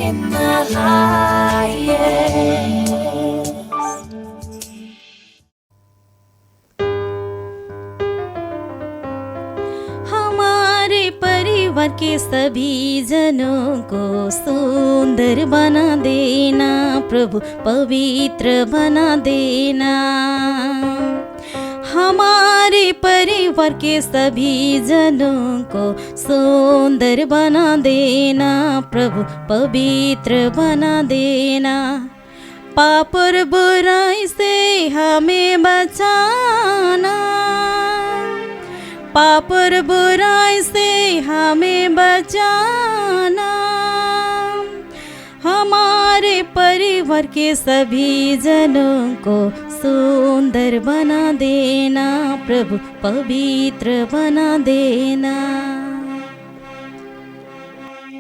in the highest. हमारे परिवार के सभी जनों को सुंदर बना देना प्रभु, पवित्र बना देना। हमारे परिवार के सभी जनों को सुंदर बना देना प्रभु, पवित्र बना देना। पाप और बुराई से हमें बचाना, पाप और बुराई से हमें बचाना। हमारे परिवार के सभी जनों को सुंदर बना देना प्रभु, पवित्र बना देना।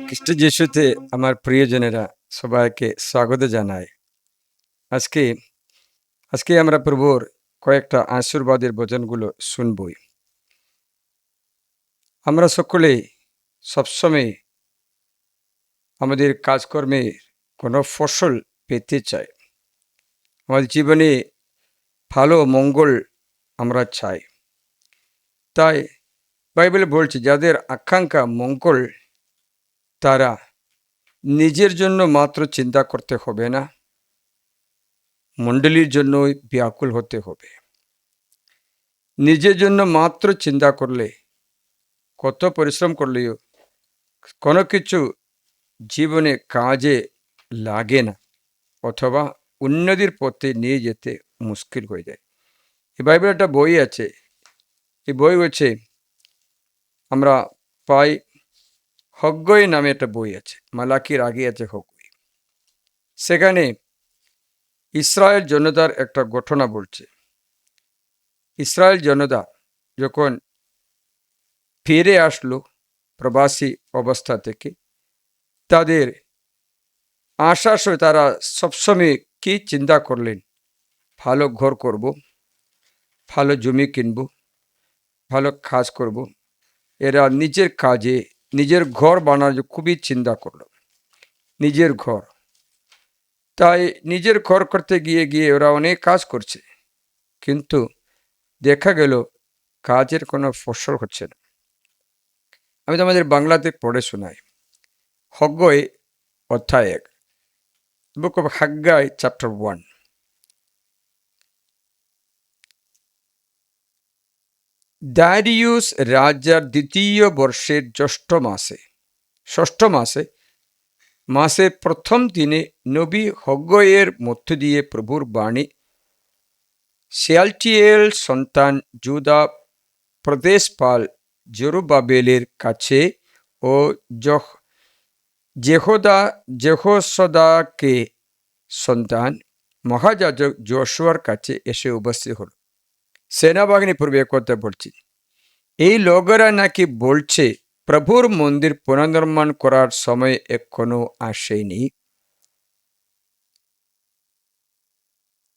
খ্রিস্ট যিশুতে আমার প্রিয়জনেরা সবাইকে স্বাগত জানাই। আজকে আমরা প্রভুর কয়েকটা আশীর্বাদের বচনগুলো শুনবই। আমরা সকলেই সবসময় আমাদের কাজকর্মে কোনো ফসল পেতে চাই, আমাদের জীবনে ভালো মঙ্গল আমরা চাই। তাই বাইবেল বলছে যাদের আকাঙ্ক্ষা মঙ্গল তারা নিজের জন্য মাত্র চিন্তা করতে হবে না, মণ্ডলীর জন্যই ব্যাকুল হতে হবে। নিজের জন্য মাত্র চিন্তা করলে, কত পরিশ্রম করলেও কোনো কিছু জীবনে কাজে লাগে না, অথবা উন্নতির পথে নিয়ে যেতে মুশকিল হয়ে যায়। এই বাইবেল একটা বই আছে, এই বই হচ্ছে আমরা পাই হগ্গই নামে একটা বই আছে, মালাকির আগে আছে হগ্গই। সেখানে ইসরায়েল জনতার একটা ঘটনা বলছে। ইসরায়েল জনতা যখন ফিরে আসলো প্রবাসী অবস্থা থেকে, তাদের আসার সময় তারা সবসময় কি চিন্তা করলেন? ভালো ঘর করব, ভালো জমি কিনব, ভালো কাজ করব। এরা নিজের কাজে নিজের ঘর বানানোর খুবই চিন্তা করলো, নিজের ঘর। তাই নিজের ঘর করতে গিয়ে গিয়ে ওরা অনেক কাজ করছে, কিন্তু দেখা গেল কাজের কোনো ফসল হচ্ছে না। আমি তোমাদের বাংলাতে পড়ে শোনাই। হগ্গই অধ্যায় 1, বুক অফ হাগ্গাই চ্যাপ্টার 1। দারিয়ুস রাজার দ্বিতীয় বর্ষের ষষ্ঠ মাসে প্রথম দিনে নবী হগ্গইয়ের মধ্য দিয়ে প্রভুর বাণী শেয়ালটিয়েল সন্তান জুদা প্রদেশপাল জেরুব্বাবেলের কাছে ও যেহোশদাকে সন্তান মহাযাজক যশোয়ার কাছে এসে উপস্থিত হল। সেনাবাহিনী পূর্বে কথা বলছি, এই লোকেরা নাকি বলছে প্রভুর মন্দির পুনর্নির্মাণ করার সময় এখনো আসেনি।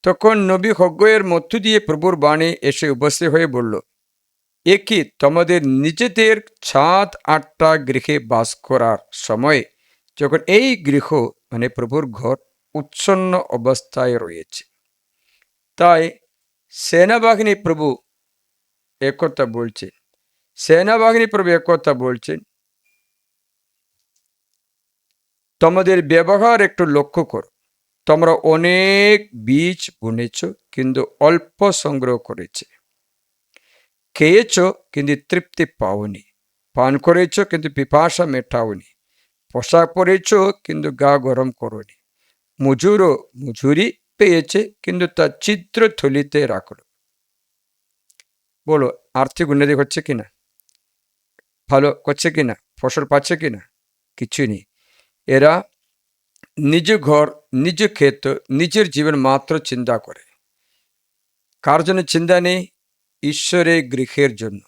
তখন নবী হগ্গইয়ের মধ্য দিয়ে প্রভুর বাণী এসে উপস্থিত হয়ে বলল, এ কি তোমাদের নিজেদের 7-8টা গৃহে বাস করার সময়, যখন এই গৃহ মানে প্রভুর ঘর উচ্ছন্ন অবস্থায় রয়েছে? তাই সেনাবাহিনী প্রভু একথা বলছেন, তোমাদের ব্যবহার একটু লক্ষ্য করো। তোমরা অনেক বীজ বুনেছ, কিন্তু অল্প সংগ্রহ করেছে। খেয়েছ, কিন্তু তৃপ্তি পাওনি। পান করেছ, কিন্তু পিপাসা মেটাওনি। পোশাক পরেছ, কিন্তু গা গরম করোনি। মজুরি পেয়েছে, কিন্তু তা ছিদ্র থলিতে রাখলো। বলো, আর্থিক উন্নতি হচ্ছে কিনা? ভালো করছে কিনা? ফসল পাচ্ছে কিনা? কিছু নেই। এরা নিজ ঘর, নিজ ক্ষেত, নিজের জীবন মাত্র চিন্তা করে। কার জন্য চিন্তা নেই? ঈশ্বরের গৃহের জন্য,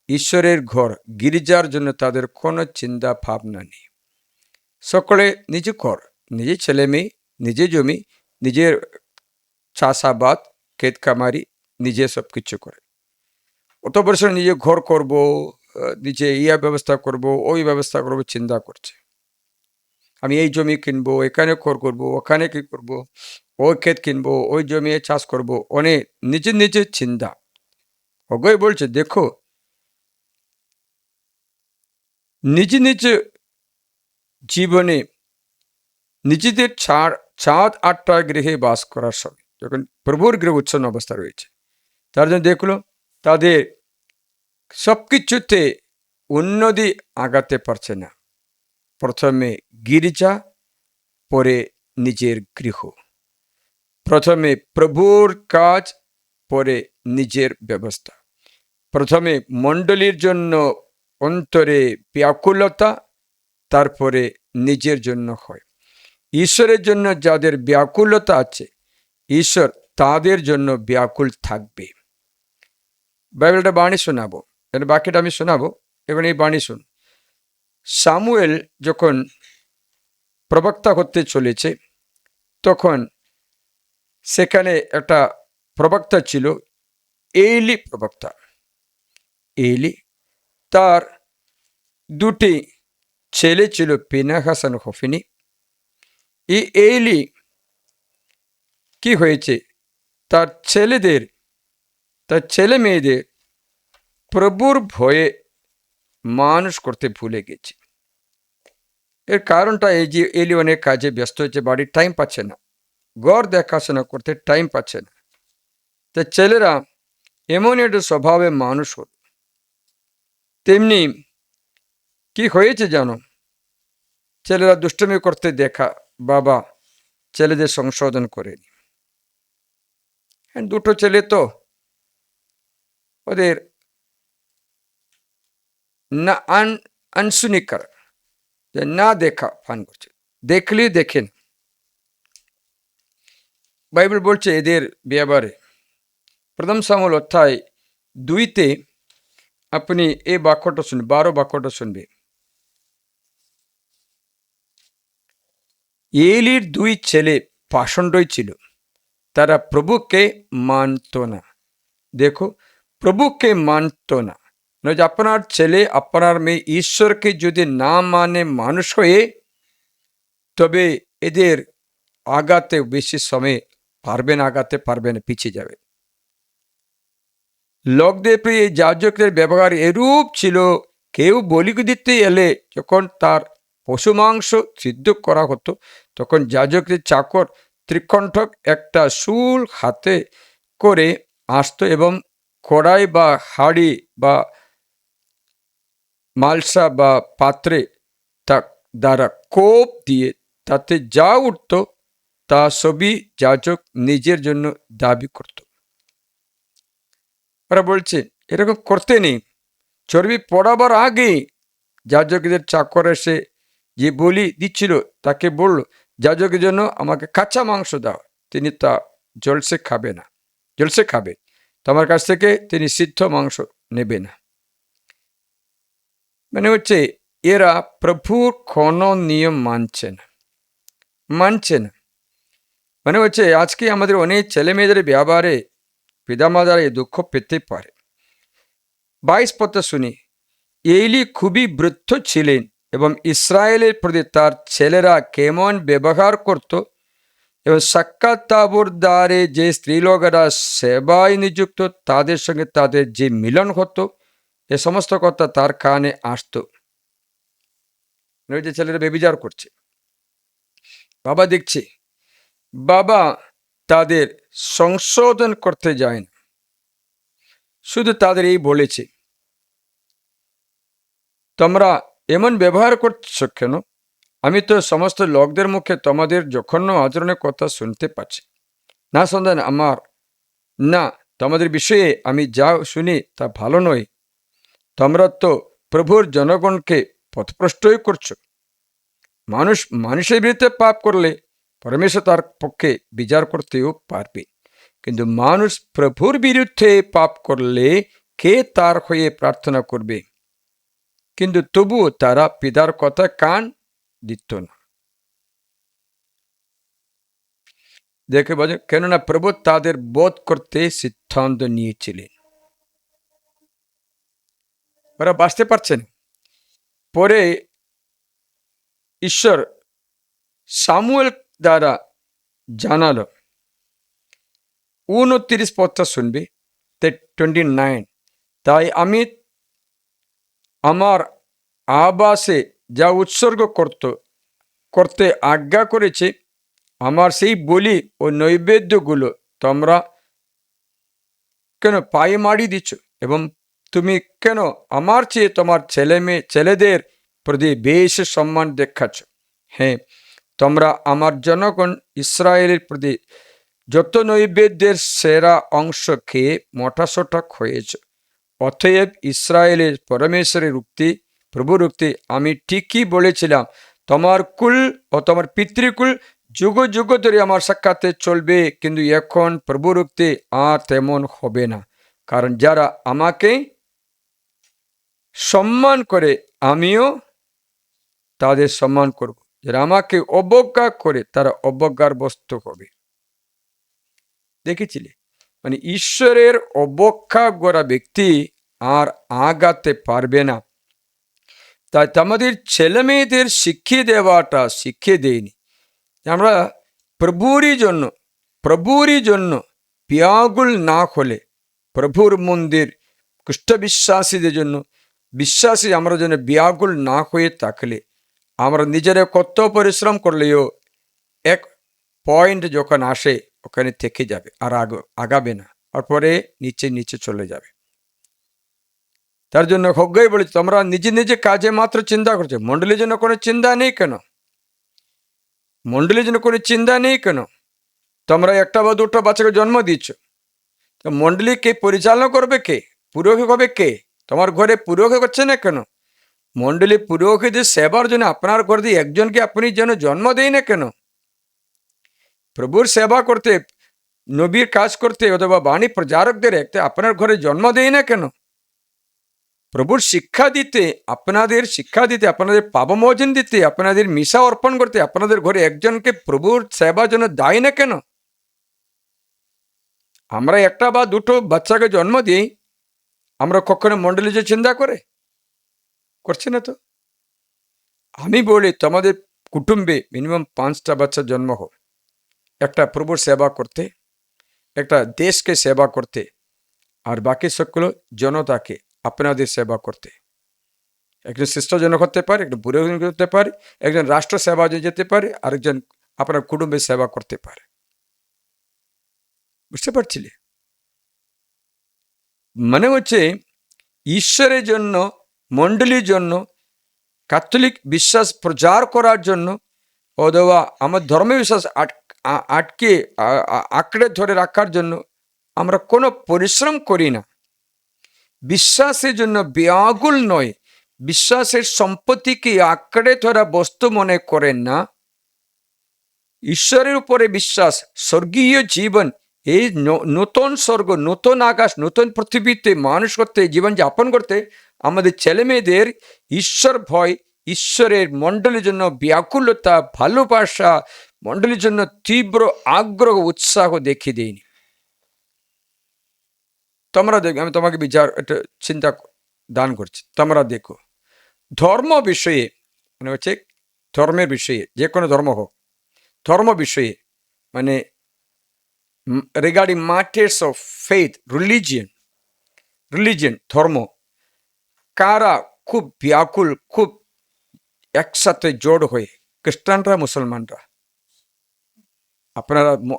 ঈশ্বরের ঘর গির্জার জন্য তাদের কোনো চিন্তা ভাবনা নেই। সকলে নিজ ঘর, নিজের ছেলে মেয়ে, নিজের জমি, নিজের চাষাবাদ, ক্ষেত কামারি, নিজে সব কিছু করে। অত বছর নিজে ঘর করব, নিজে ইয়া ব্যবস্থা করব, ওই ব্যবস্থা করব চিন্তা করছে। আমি এই জমি কিনবো, এখানে ঘর করবো, ওখানে কি করব, ওই ক্ষেত কিনবো, ওই জমি চাষ করব, অনেক নিজের নিজের চিন্তা। অগয় বলছে দেখো, নিজ নিজ জীবনে নিজেদের ছাদ আটটা গৃহে বাস করার সময় যখন প্রভুর গৃহ উচ্ছন্ন অবস্থা রয়েছে, তার জন্য দেখলো তাদের সবকিছুতে উন্নতি আগাতে পারছে না। প্রথমে গির্জা, পরে নিজের গৃহ, প্রথমে প্রভুর কাজ, পরে নিজের ব্যবস্থা, প্রথমে মণ্ডলীর জন্য অন্তরে ব্যাকুলতা, তারপরে নিজের জন্য হয়। ঈশ্বরের জন্য যাদের ব্যাকুলতা আছে, ঈশ্বর তাদের জন্য ব্যাকুল থাকবে। বাইবেলটা বাণী শোনাবো, বাকিটা আমি শোনাবো, এবং এই বাণী শুন। সামুয়েল যখন প্রবক্তা হতে চলেছে, তখন সেখানে একটা প্রবক্তা ছিল, এলি প্রবক্তা। এলি, তার দুটি ছেলে ছিল, পিনাহাস আর হফনি। এই এলি কি হয়েছে, তার ছেলে মেয়েদের প্রভুর ভয়ে মানুষ করতে ভুলে গেছে। এর কারণটা এই যে এলি অনেক কাজে ব্যস্ত হচ্ছে, বাড়ির টাইম পাচ্ছে না, ঘর দেখাশোনা করতে টাইম পাচ্ছে না। তা ছেলেরা এমন একটা স্বভাবে মানুষ হল। তেমনি কি হয়েছে জানো, ছেলেরা দুষ্টমি করতে দেখা বাবা ছেলেদের সংশোধন করেনি। দুটো ছেলে তো ওদের না আনসুনি করা, না দেখা ফান করছে, দেখলে দেখেন। বাইবেল বলছে এদের ব্যাপারে, প্রথম সামুয়েল অধ্যায় 2-তে আপনি এই বাক্যটা শুনবে, 12 বাক্যটা শুনবে। এলির 2 ছেলে পাষণ্ডই ছিল, তারা প্রভুকে মানত না। দেখো, প্রভুকে মানত না, নয় যে আপনার ছেলে আপনার মেয়ে ঈশ্বরকে যদি না মানে মানুষ হয়ে, তবে এদের আগাতে বেশি সময় আগাতে পারবে না, পিছিয়ে যাবে। লোকদের প্রিয় যাজকদের ব্যবহার এরূপ ছিল, কেউ বলি দিতে এলে যখন তার পশু মাংস সিদ্ধ করা হতো, তখন যাজকদের চাকর ত্রিকণ্ঠক একটা শুল হাতে করে আসতো এবং কড়াই বা হাঁড়ি বা মালসা বা পাত্রে তা দ্বারা কোপ দিয়ে তাতে যা উঠত তা সবই যাজক নিজের জন্য দাবি করত। ওরা বলছে এরকম করতে নেই। চর্বি পড়াবার আগে যাজকদের চাকর এসে যে বলি দিচ্ছিল তাকে বলল, যাজকের জন্য আমাকে কাঁচা মাংস দাও। তিনি তা জলসে খাবে, তোমার কাছ থেকে তিনি সিদ্ধ মাংস নেবে না। মানে হচ্ছে এরা প্রভুর কোনো নিয়ম মানছে না। মানে হচ্ছে আজকে আমাদের অনেক ছেলে মেয়েদের ব্যবহারে পিতামাতারা এই দুঃখ পেতে পারে। 22 পদ শুনি, এলি খুবই বৃদ্ধ ছিলেন এবং ইসরায়েলের প্রতি তার ছেলেরা কেমন ব্যবহার করত এবং সাক্ষাৎ তাঁবুর দ্বারে যে স্ত্রীলোকেরা সেবায় নিযুক্ত তাদের সঙ্গে তাদের যে মিলন হতো, এ সমস্ত কথা তার কানে আসতো। যে ছেলেরা ব্যভিচার করছে, বাবা দেখছে, বাবা তাদের সংশোধন করতে যায় না, শুধু তাদের এই বলেছে, তোমরা এমন ব্যবহার করছো কেন? আমি তো সমস্ত লোকদের মুখে তোমাদের জঘন্য আচরণের কথা শুনতে পাচ্ছি। না সন্তান আমার, না, তোমাদের বিষয়ে আমি যা শুনি তা ভালো নয়। তোমরা তো প্রভুর জনগণকে পথভ্রষ্টই করছো। মানুষের বিরুদ্ধে পাপ করলে পরমেশ্বর তার পক্ষে বিচার করতেও পারবে, কিন্তু মানুষ প্রভুর বিরুদ্ধে পাপ করলে কে তার হয়ে প্রার্থনা করবে? কিন্তু তবুও তারা পিতার কথা কান দিত না। দেখে বলে, কেননা প্রভু তাদের বোধ করতে সিদ্ধান্ত নিয়েছিলেন। ওরা বাঁচতে পারছেন। পরে ঈশ্বর সামুয়েল দ্বারা জানালো। 29 পদটা শুনবে, 29। তাই আমি আমার আবাসে যা উৎসর্গ করতে আজ্ঞা করেছে, আমার সেই বলি ও নৈবেদ্যগুলো তোমরা কেন পায়মারি দিচ্ছ, এবং তুমি কেন আমার চেয়ে তোমার ছেলেদের প্রতি বেশি সম্মান দেখাচ্ছ? হ্যাঁ, তোমরা আমার জনগণ ইসরায়েলের প্রতি যত নৈবেদ্যের সেরা অংশ খেয়ে মোটাসোটা হয়েছ। অতএব ইসরায়েলের পরমেশ্বরের উক্তি, প্রভুর উক্তি আমি ঠিকই বলেছিলাম, তোমার কুল ও তোমার পিতৃকুল যুগ যুগ ধরে আমার সাক্ষাতে চলবে, কিন্তু এখন প্রভুর উক্তি আর তেমন হবে না। কারণ যারা আমাকে সম্মান করে আমিও তাদের সম্মান করব, যারা আমাকে অবজ্ঞা করে তারা অবজ্ঞার বস্তু হবে। দেখেছিলে, মানে ঈশ্বরের অবজ্ঞা করা ব্যক্তি আর আগাতে পারবে না। তাই আমাদের ছেলে মেয়েদের শিখিয়ে দেয়নি। আমরা প্রভুরই জন্য ব্যাকুল না হলে, প্রভুর মন্দির খ্রিস্ট বিশ্বাসী আমরা যেন ব্যাকুল না হয়ে থাকলে, আমরা নিজেরা কত পরিশ্রম করলেও এক পয়েন্ট যখন আসে ওখানে থেকে যাবে, আর আগাবে না, তারপরে নিচে চলে যাবে। তার জন্য খগ্গই বলেছে, তোমরা নিজে কাজে মাত্র চিন্তা করছো, মণ্ডলীর জন্য কোনো চিন্তা নেই কেন? মণ্ডলীর জন্য কোনো চিন্তা নেই কেন? তোমরা একটা বা দুটো বাচ্চাকে জন্ম দিচ্ছ, তো মণ্ডলীকে পরিচালনা করবে কে? পুরোহিত হবে কে? তোমার ঘরে পুরোহিত করছে না কেন? মণ্ডলী পুরোহিতের সেবার জন্য আপনার ঘর দিয়ে একজনকে আপনি যেন জন্ম দেয় না কেন? প্রভুর সেবা করতে, নবীর কাজ করতে অথবা বাণী প্রচারকদের একটা আপনার ঘরে জন্ম দেয় না কেন? প্রভুর শিক্ষা দিতে, আপনাদের পাপমোচন দিতে, আপনাদের মিশা অর্পণ করতে আপনাদের ঘরে একজনকে প্রভুর সেবার জন্য দায় না কেন? আমরা একটা বা দুটো বাচ্চাকে জন্ম দিই, আমরা কখনো মণ্ডলী যে চিন্তা করছে না তো। আমি বলি, তোমাদের কুটুম্বে মিনিমাম 5টা বাচ্চা জন্ম হোক, একটা প্রভুর সেবা করতে, একটা দেশকে সেবা করতে, আর বাকি সকল জনতাকে আপনাদের সেবা করতে। একজন শিষ্টজনক হতে পারে, একজন বুড়ো করতে পারে, একজন রাষ্ট্র সেবা যেতে পারে, আরেকজন আপনার কুটুম্বের সেবা করতে পারে। বুঝতে পারছিলে? মানে হচ্ছে ঈশ্বরের জন্য, মণ্ডলীর জন্য, ক্যাথলিক বিশ্বাস প্রচার করার জন্য অথবা আমার ধর্মীয় বিশ্বাস আঁকড়ে ধরে রাখার জন্য আমরা কোনো পরিশ্রম করি না। বিশ্বাসের জন্য ব্যাকুল নয়, বিশ্বাসের সম্পত্তিকে আঁকড়ে ধরা বস্তু মনে করেন না। ঈশ্বরের উপরে বিশ্বাস, স্বর্গীয় জীবন, এই নতুন স্বর্গ, নতুন আকাশ, নতুন পৃথিবীতে মানুষ করতে, জীবন যাপন করতে আমাদের ছেলে মেয়েদের ঈশ্বর ভয়, ঈশ্বরের মণ্ডলীর জন্য ব্যাকুলতা, ভালোবাসা, মণ্ডলীর জন্য তীব্র আগ্রহ, উৎসাহ দেখিয়ে দেয়নি। তোমরা দেখো, আমি তোমাকে একটা চিন্তা দান করছি, তোমরা দেখো ধর্ম বিষয়ে, মানে হচ্ছে ধর্মের বিষয়ে, যে কোনো ধর্ম হোক, ধর্ম বিষয়ে মানে regarding matters of faith, religion, ধর্ম, কারা খুব ব্যাকুল, খুব একসাথে জোড় হয়ে? খ্রিস্টানরা, মুসলমানরা?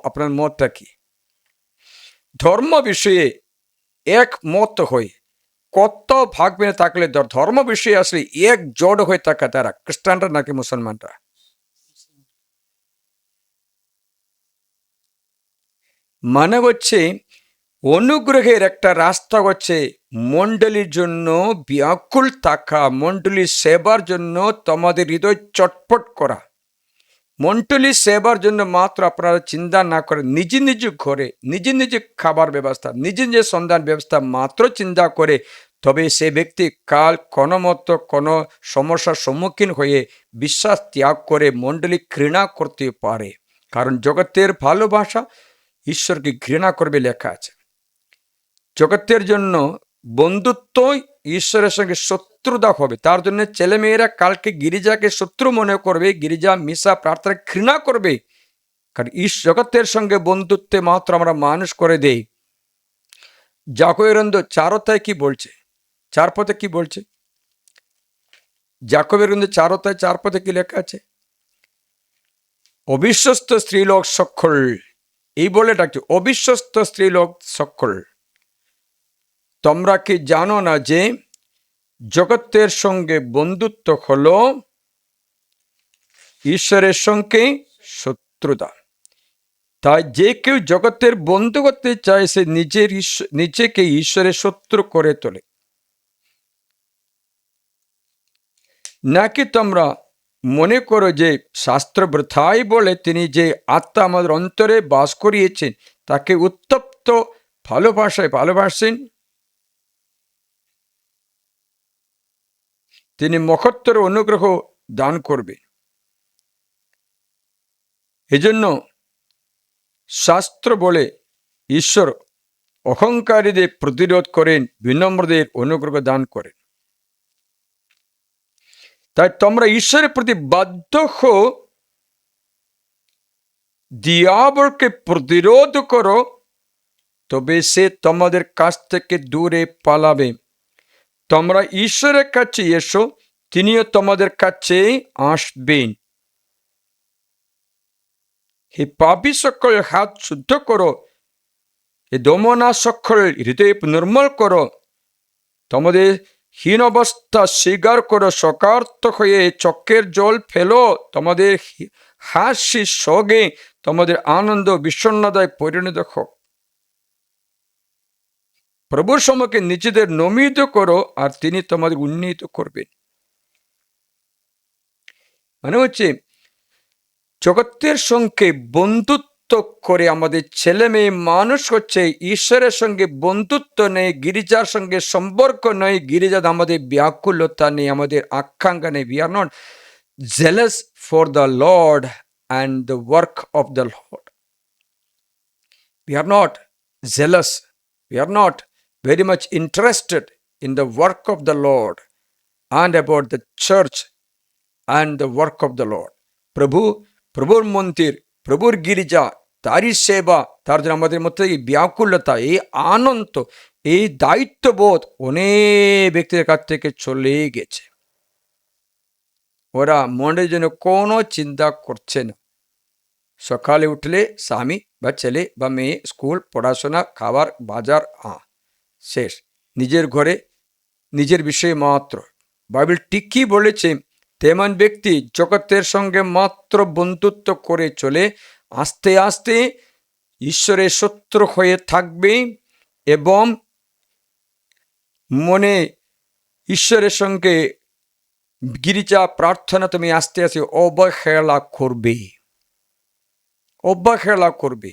আপনার মতটা কি? ধর্ম বিষয়ে একমত হয়ে কত ভাগ মেনে থাকলে ধর্ম বিষয়ে আসলে এক জোড় হয়ে থাকা তারা খ্রিস্টানরা নাকি মুসলমানরা? মানে হচ্ছে অনুগ্রহের একটা রাস্তা হচ্ছে মণ্ডলীর জন্য ব্যাকুল থাকা, মণ্ডলীর সেবার জন্য তোমাদের হৃদয় চটপট করা, মণ্ডলীর সেবার জন্য মাত্র আপনারা চিন্তা না করে নিজ ঘরে নিজ খাবার ব্যবস্থা, নিজ সন্ধান ব্যবস্থা মাত্র চিন্তা করে, তবে সে ব্যক্তি কাল কোনো মতো কোনো সমস্যার সম্মুখীন হয়ে বিশ্বাস ত্যাগ করে মণ্ডলী ঘৃণা করতে পারে। কারণ জগতের ভালোবাসা ঈশ্বরকে ঘৃণা করবে লেখা আছে। জগতের জন্য বন্ধুত্বই ঈশ্বরের সঙ্গে শত্রুতা হবে। তার জন্য ছেলেমেয়েরা কালকে গিরিজাকে শত্রু মনে করবে, গিরিজা মিশা প্রার্থনা ঘৃণা করবে। কারণ জগতের সঙ্গে বন্ধুত্বে মাত্র আমরা মানুষ করে দেই। জাকবের 4 কি বলছে? 4 পথে কি বলছে? জাকবের 4 পথে কি লেখা আছে? অবিশ্বস্ত স্ত্রীলোক সকল, এই বলে ডাকছে, অবিশ্বস্ত স্ত্রীলোক সকল, তোমরা কি জানো না যে জগতের সঙ্গে বন্ধুত্ব হলো ঈশ্বরের সঙ্গে শত্রুতা? তাই যে কেউ জগতের বন্ধু করতে চায় সে নিজেকে ঈশ্বরের শত্রু করে তোলে। নাকি তোমরা মনে করো যে শাস্ত্র বৃথাই বলে তিনি যে আত্মা আমাদের অন্তরে বাস করিয়েছেন তাকে উত্তপ্ত ভালোবাসেন? তিনি মহত্তর অনুগ্রহ দান করবে। এজন্য শাস্ত্র বলে ঈশ্বর অহংকারীদের প্রতিরোধ করেন, বিনম্রদের অনুগ্রহ দান করেন। তাই তোমরা ঈশ্বরের প্রতি বাধ্য হও, দিয়াবলকে প্রতিরোধ করো, তবে সে তোমাদের কাছ থেকে দূরে পালাবে। তোমরা ঈশ্বরের কাছে এসো, তিনিও তোমাদের কাছে আসবেন। হে পাপী সকল, হাত শুদ্ধ করো, হে দমনা সকল, হৃদয় নির্মল করো, তোমাদের হীন অবস্থা স্বীকার করো, শোকার্ত হয়ে চোখের জল ফেলো, তোমাদের হাসি সঙ্গে তোমাদের আনন্দ বিষণ্ণতায় পরিণত হোক। প্রভুর সম্মুখে নিজেদের নমিত করো, আর তিনি তোমাদের উন্নীত করবেন। মানে হচ্ছে জগতের সঙ্গে বন্ধুত্ব করে আমাদের ছেলে মেয়ে মানুষ হচ্ছে, ঈশ্বরের সঙ্গে বন্ধুত্ব নেই, গিরিজার সঙ্গে সম্পর্ক নেই, গিরিজার আমাদের ব্যাকুলতা নেই, আমাদের আকাঙ্ক্ষা নেই। We are not jealous for the Lord and the work of the Lord. We are not zealous. We are not very much interested in the work of the Lord and about the church and the work of the Lord. প্রভুর মন্দির, প্রভুর গির্জা, তারই সেবা, তার জন্য আমাদের মধ্যে এই ব্যাকুলতা, এই আনন্দ, এই দায়িত্ববোধ অনেক ব্যক্তিদের কাছ থেকে চলে গেছে। ওরা মনের জন্য কোনো চিন্তা করছে না। সকালে উঠলে স্বামী বা ছেলে বা মেয়ে, স্কুল, পড়াশোনা, খাবার, বাজার, শেষ। নিজের ঘরে নিজের বিষয়ে মাত্র। বাইবেল ঠিকই বলেছে, তেমন ব্যক্তি জগতের সঙ্গে মাত্র বন্ধুত্ব করে চলে আস্তে আস্তে ঈশ্বরের শত্রু হয়ে থাকবে, এবং মনে ঈশ্বরের সঙ্গে গিরিজা প্রার্থনা তুমি আস্তে আস্তে অবহেলা করবে।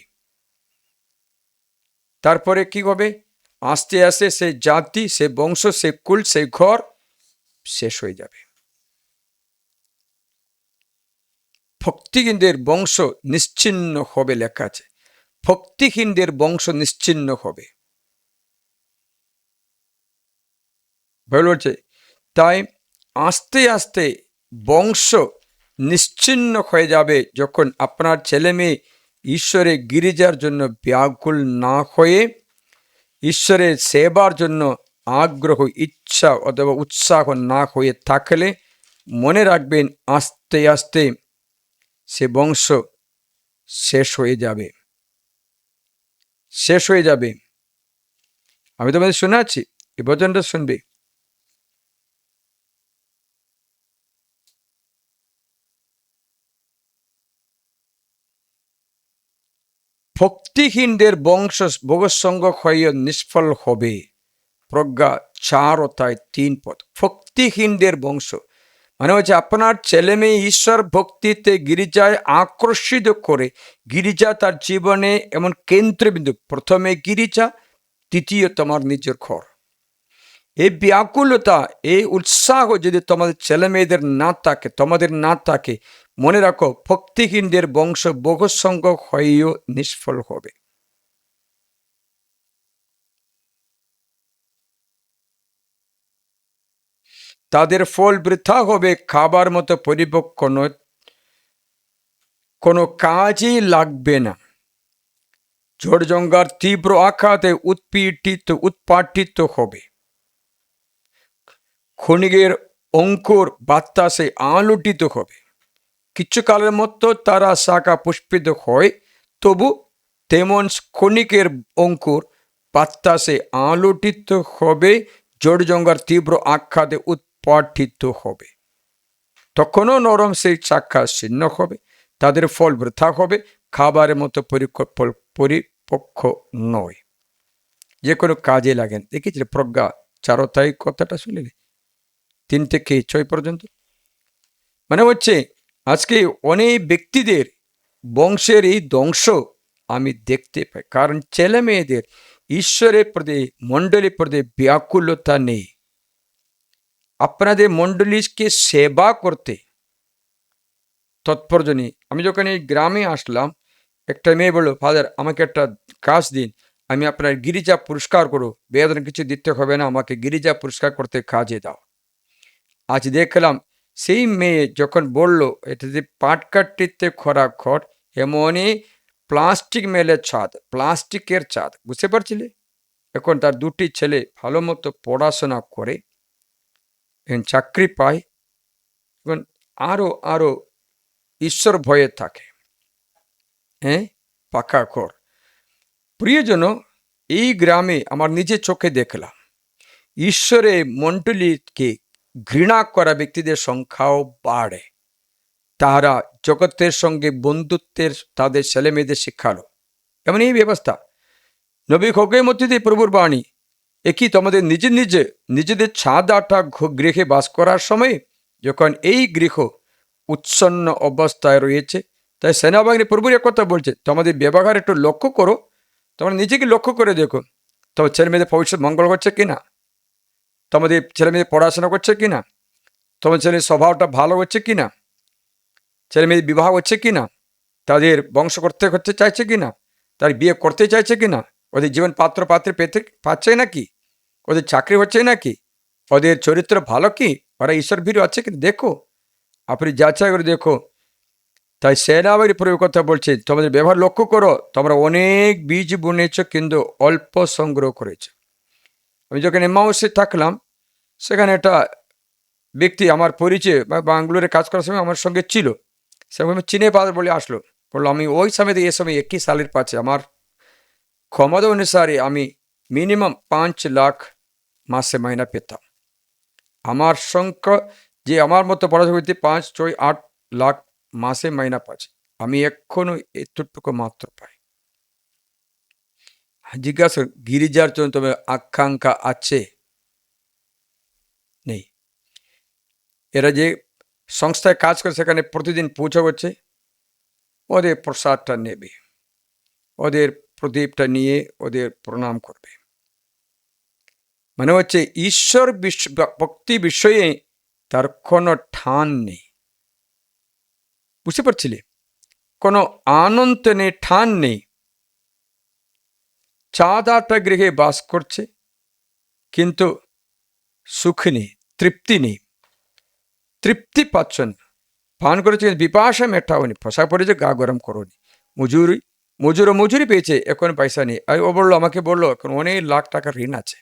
তারপরে কি হবে? আস্তে আস্তে সে জাতি, সে বংশ, সে কুল, সে ঘর শেষ হয়ে যাবে। ভক্তিহীনদের বংশ নিশ্চিহ্ন হবে, লেখা আছে। ভক্তিহীনদের বংশ নিশ্চিহ্ন হবে বলছে। তাই আস্তে আস্তে বংশ নিশ্চিহ্ন হয়ে যাবে যখন আপনার ছেলে মেয়ে ঈশ্বরের গিরিজার জন্য ব্যাকুল না হয়ে, ঈশ্বরের সেবার জন্য আগ্রহ, ইচ্ছা অথবা উৎসাহ না হয়ে থাকলে, মনে রাখবেন আস্তে আস্তে সে বংশ শেষ হয়ে যাবে। আমি তোমাদের শোনাচ্ছি, এই বচনটা শুনবে। ভক্তিহীনদের বংশ ভোগসঙ্গ হয়ে নিষ্ফল হবে। প্রজ্ঞা 4:3 পদ। ভক্তিহীনদের বংশ মানে হচ্ছে আপনার ছেলে মেয়ে ঈশ্বর ভক্তিতে গিরিজায় আকর্ষিত করে, গিরিজা তার জীবনে এমন কেন্দ্রবিন্দু। প্রথমে গিরিজা, দ্বিতীয় তোমার নিজের ঘর। এই ব্যাকুলতা, এই উৎসাহ যদি তোমাদের ছেলে মেয়েদের তোমাদের না থাকে, মনে রাখো ভক্তিহীনদের বংশ বহুসংখ্য হয়েও নিষ্ফল হবে। তাদের ফল বৃথা হবে, খাবার মতো পরিপক্ক নয়, কোনো কাজেই লাগবে না। ঝড় জঙ্গার তীব্র আঘাতে উৎপাটিত হবে। ক্ষণিকের অঙ্কুর বাতাসে আলোটিত হবে। কিছুকালের মতো তারা শাখা পুষ্পিত হয়, তবু তেমন ক্ষণিকের অঙ্কুর বাতাসে আলোটিত হবে, ঝড় জঙ্গার তীব্র আঘাতে উৎপাটিত হবে। তখনও নরম সেই শাখা ছিন্ন হবে, তাদের ফল বৃথা হবে, খাবারের মতো পরিপক্ক নয়। যে কোনো কাজে লাগেন। দেখেছিলে প্রজ্ঞা চারতাই কথাটা শুনলে 3 থেকে 6 পর্যন্ত। মানে হচ্ছে আজকে অনেক ব্যক্তিদের বংশের এই ধ্বংস আমি দেখতে পাই, কারণ ছেলে মেয়েদের ঈশ্বরের প্রতি, মণ্ডলীর প্রতি ব্যাকুলতা নেই। আপনাদের মণ্ডলীকে সেবা করতে তৎপর্য নেই। আমি যখন এই গ্রামে আসলাম, একটা মেয়ে বললো, ফাদার আমাকে একটা কাজ দিন, আমি আপনার গিরিজা পুরস্কার করো, বেতন কিছু দিতে হবে না, আমাকে গিরিজা পুরস্কার করতে কাজে দাও। আজ দেখলাম সেই মেয়ে যখন বলল এটা যে পাটকাঠিতে খরা খড়, এমনই প্লাস্টিক মেলে ছাদ, প্লাস্টিকের ছাদ, বুঝতে পারছিলে? এখন তার 2টি ছেলে ভালো মতো পড়াশোনা করে চাকরি পায়, এখন আরো আরো ঈশ্বর ভয়ে থাকে। হ্যাঁ, পাকা ঘর। প্রিয়জন, এই গ্রামে আমার নিজের চোখে দেখলাম ঈশ্বরের মণ্ডলীকে ঘৃণা করা ব্যক্তিদের সংখ্যাও বাড়ে। তাহারা জগতের সঙ্গে বন্ধুত্বের তাদের ছেলে মেয়েদের শিক্ষালো। এমন এই ব্যবস্থা নবী খোকের মধ্যে দিয়ে প্রভুর বাণী, একই তোমাদের নিজেদের ছাদ আটা গৃহে বাস করার সময় যখন এই গৃহ উচ্ছন্ন অবস্থায় রয়েছে, তাই সেনাবাহিনী প্রভুর কথা বলছে, তোমাদের ব্যবহার একটু লক্ষ্য করো, তোমরা নিজেকে লক্ষ্য করে দেখো, তোমার ছেলে মেয়েদের ভবিষ্যৎ মঙ্গল হচ্ছে কিনা, তোমাদের ছেলে মেয়েদের পড়াশোনা করছে কিনা, তোমার ছেলের স্বভাবটা ভালো হচ্ছে কিনা, ছেলে মেয়েদের বিবাহ হচ্ছে কিনা, তাদের বংশ করতে চাইছে কিনা, তার বিয়ে করতে চাইছে কিনা, ওদের জীবন পাত্রী পেতে পাচ্ছে নাকি, ওদের চাকরি হচ্ছে নাকি, ওদের চরিত্র ভালো কি, ওরা ঈশ্বর ভীরু আছে কি, দেখো, আপনি যাচাই করে দেখো। তাই সেনাবাহিনী প্রভু কথা বলছে, তোমাদের ব্যবহার লক্ষ্য করো, তোমরা অনেক বীজ বুনেছ কিন্তু অল্প সংগ্রহ করেছ। আমি যখন এমাউসে থাকলাম, সেখানে একটা ব্যক্তি আমার পরিচয় বা বাঙ্গালোরে কাজ করার সময় আমার সঙ্গে ছিল, সেরকম আমি চিনে পাওয়ার বলে আসলো, বললো আমি ওই সময় এ সময় 21 সালের পাচ্ছে, আমার ক্ষমতা অনুসারে আমি মিনিমাম 5 লাখ মাসে মাইনা পেতাম। আমার সংখ্যা যে আমার মতো পড়াশোনা করতে 5, 6, 8 লাখ মাসে মাইনা পাচ্ছে, আমি এখনো এতটুকু মাত্র পাই। জিজ্ঞাসা গিরিজার জন্য তবে আকাঙ্ক্ষা আছে? নেই। এরা যে সংস্থায় কাজ করে সেখানে প্রতিদিন পৌঁছা করছে, ওদের প্রসাদটা নেবে, ওদের প্রদীপটা নিয়ে ওদের প্রণাম করবে। মানে হচ্ছে ঈশ্বর ভক্তি বিষয়ে তার কোনো ঠান নেই, বুঝতে পারছিলে? কোনো আনন্দ নেই, ঠান নেই। চাঁদাটা গৃহে বাস করছে কিন্তু সুখ নেই, তৃপ্তি নেই, তৃপ্তি পাচ্ছ না। পান করেছে বিপাশা মেটাওনি, ফসা পড়েছে গা গরম করোনি, মজুরি পেয়েছে, এখন পয়সা নেই। আর ও বললো, আমাকে বললো এখন অনেক লাখ টাকার ঋণ আছে,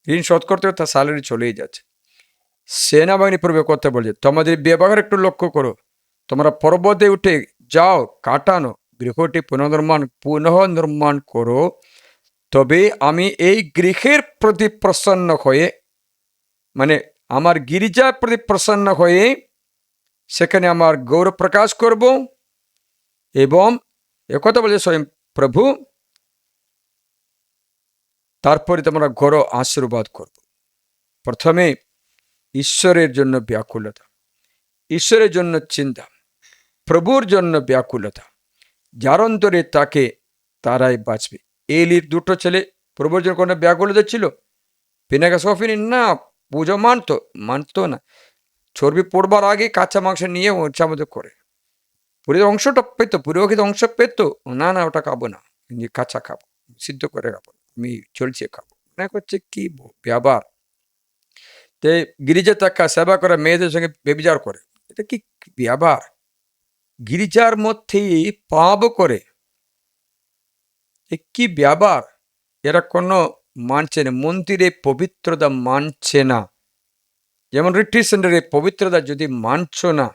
ঋণ শোধ করতে তার স্যালারি চলেই যাচ্ছে। সেনাবাহিনী পূর্বে কথা বলছে, তোমাদের ব্যবহার একটু লক্ষ্য করো, তোমরা পর্বতে উঠে যাও, কাটানো গৃহটি পুনর্নির্মাণ করো, তবে আমি এই গৃহের প্রতি প্রসন্ন হয়ে, মানে আমার গির্জার প্রতি প্রসন্ন হয়ে সেখানে আমার গৌরব প্রকাশ করব। এবং একথা বলছে স্বয়ং প্রভু, তারপরে তোমরা গৌর আশীর্বাদ করব। প্রথমে ঈশ্বরের জন্য ব্যাকুলতা, ঈশ্বরের জন্য চিন্তা, প্রভুর জন্য ব্যাকুলতা, যার অন্তরে তাকে তারাই বাঁচবে। এলির 2টো ছেলে প্রভুর জন্য কোনো ব্যাকুলতা ছিল? পিনাকাস অফিনি না, পুজো মানতো না, চর্বি পড়বার আগে কাঁচা মাংস নিয়ে ওর মধ্যে করে পুরীর অংশটা পেতো, পুরোহিত অংশ পেতো, না ওটা খাবো না, কাঁচা খাবো, সিদ্ধ করে খাবো, আমি চলছে খাবো। মনে করছে কি ব্যাপার, তে গির্জা থাকা সেবা করা মেয়েদের সঙ্গে ব্যভিচার করে, এটা কি ব্যাপার? গির্জার মধ্যেই পাপ করে, এ কি ব্যাপার? এরা কোনো মানছে না, মন্দিরে পবিত্রতা মানছে না। যেমন রিট্রিট সেন্টারে পবিত্রতা যদি মানছো না,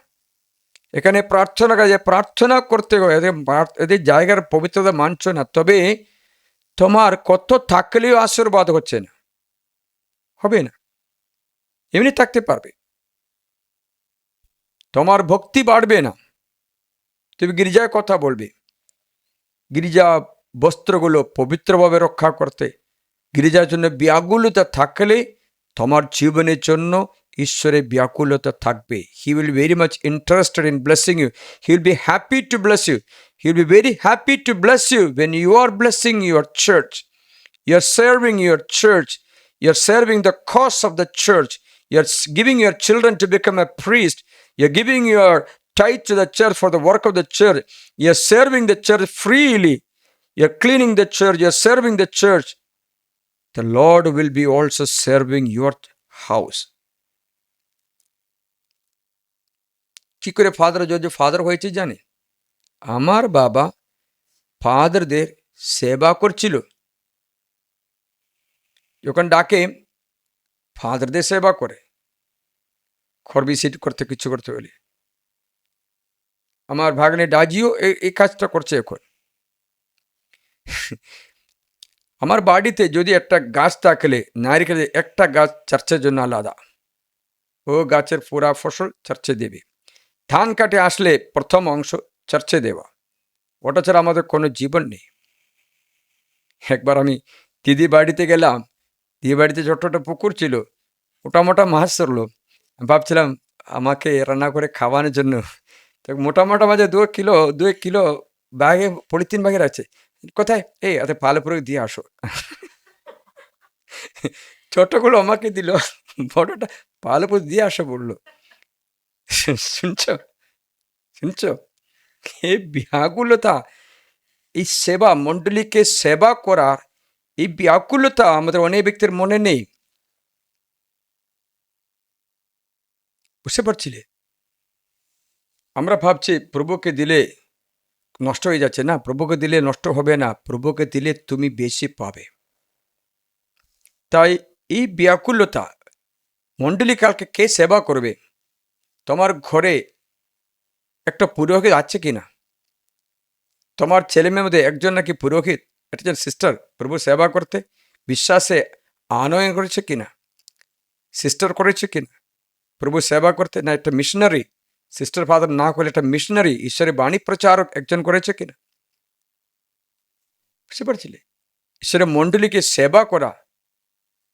এখানে প্রার্থনা কাজে প্রার্থনা করতে হয়, এদের জায়গার পবিত্রতা মানছো না, তবে তোমার কত থাকলেও আশীর্বাদ হচ্ছে না, হবে না। এমনি থাকতে পারবে, তোমার ভক্তি বাড়বে না। তুমি গির্জায় কথা বলবে, গির্জা বস্ত্রগুলো পবিত্রভাবে রক্ষা করতে, গির্জার জন্য ব্যাকুলতা থাকলে তোমার জীবনের জন্য ঈশ্বরের ব্যাকুলতা থাকবে। He will very much interested in blessing you, he will be happy to bless you, he will be very happy to bless you when you are blessing your church, you are serving your church, you are serving the cause of the church, you are giving your children to become a priest, you are giving your tithe to the church for the work of the church, you are serving the church freely, you are cleaning the church, you are serving the church, the Lord will be also serving your house. কি করে father হয়েছে জানে? আমার বাবা ফাদারদের সেবা করছিল, যখন ডাকে ফাদারদের সেবা করে, ঘর ভিজিট করতে কিছু করতে হলে। আমার ভাগ্নে ডাজিও এই কাজটা করছে এখন। আমার বাড়িতে যদি একটা গাছ থাকলে, নারিকেলে একটা গাছ চার্চের জন্য আলাদা, ও গাছের পুরা ফসল চার্চে দেবে। ধান কাটে আসলে প্রথম অংশ চার্চে দেওয়া, ওটা ছাড়া আমাদের কোনো জীবন নেই। একবার আমি দিদি বাড়িতে গেলাম, দিদি বাড়িতে ছোট্ট একটা পুকুর ছিল, মোটা মোটা মাছ ধরলো। ভাবছিলাম আমাকে রান্না করে খাওয়ানোর জন্য, তো মোটা মোটা মাঝে 2 কিলো ব্যাগে, পলিথিন ব্যাগের আছে। কোথায়? এই এত পালে পুরো দিয়ে আসো। ছোটগুলো আমাকে দিল, বড়টা পালে পুরো দিয়ে আসো বললো। শুনছো শুনছো এই ব্যাকুলতা, এই সেবা, মণ্ডলীকে সেবা করার এই ব্যাকুলতা আমাদের অনেক ব্যক্তির মনে নেই। বুঝতে পারছিলে? আমরা ভাবছি প্রভুকে দিলে নষ্ট হয়ে যাচ্ছে, না, প্রভুকে দিলে নষ্ট হবে না, প্রভুকে দিলে তুমি বেশি পাবে। তাই এই ব্যাকুলতা, মণ্ডলী কালকে কে সেবা করবে? তোমার ঘরে একটা পুরোহিত আছে কিনা? তোমার ছেলে মেয়ের মধ্যে একজন নাকি পুরোহিত, একজন সিস্টার প্রভু সেবা করতে বিশ্বাসে আনয়ন করেছে কিনা? সিস্টার করেছে কিনা প্রভু সেবা করতে? না একটা মিশনারি, সিস্টার ফাদার না করলে একটা মিশনারি, ঈশ্বরের বাণী প্রচারক একজন করেছে কিনা? বুঝতে পারছিলে? ঈশ্বরের মণ্ডলীকে সেবা করা,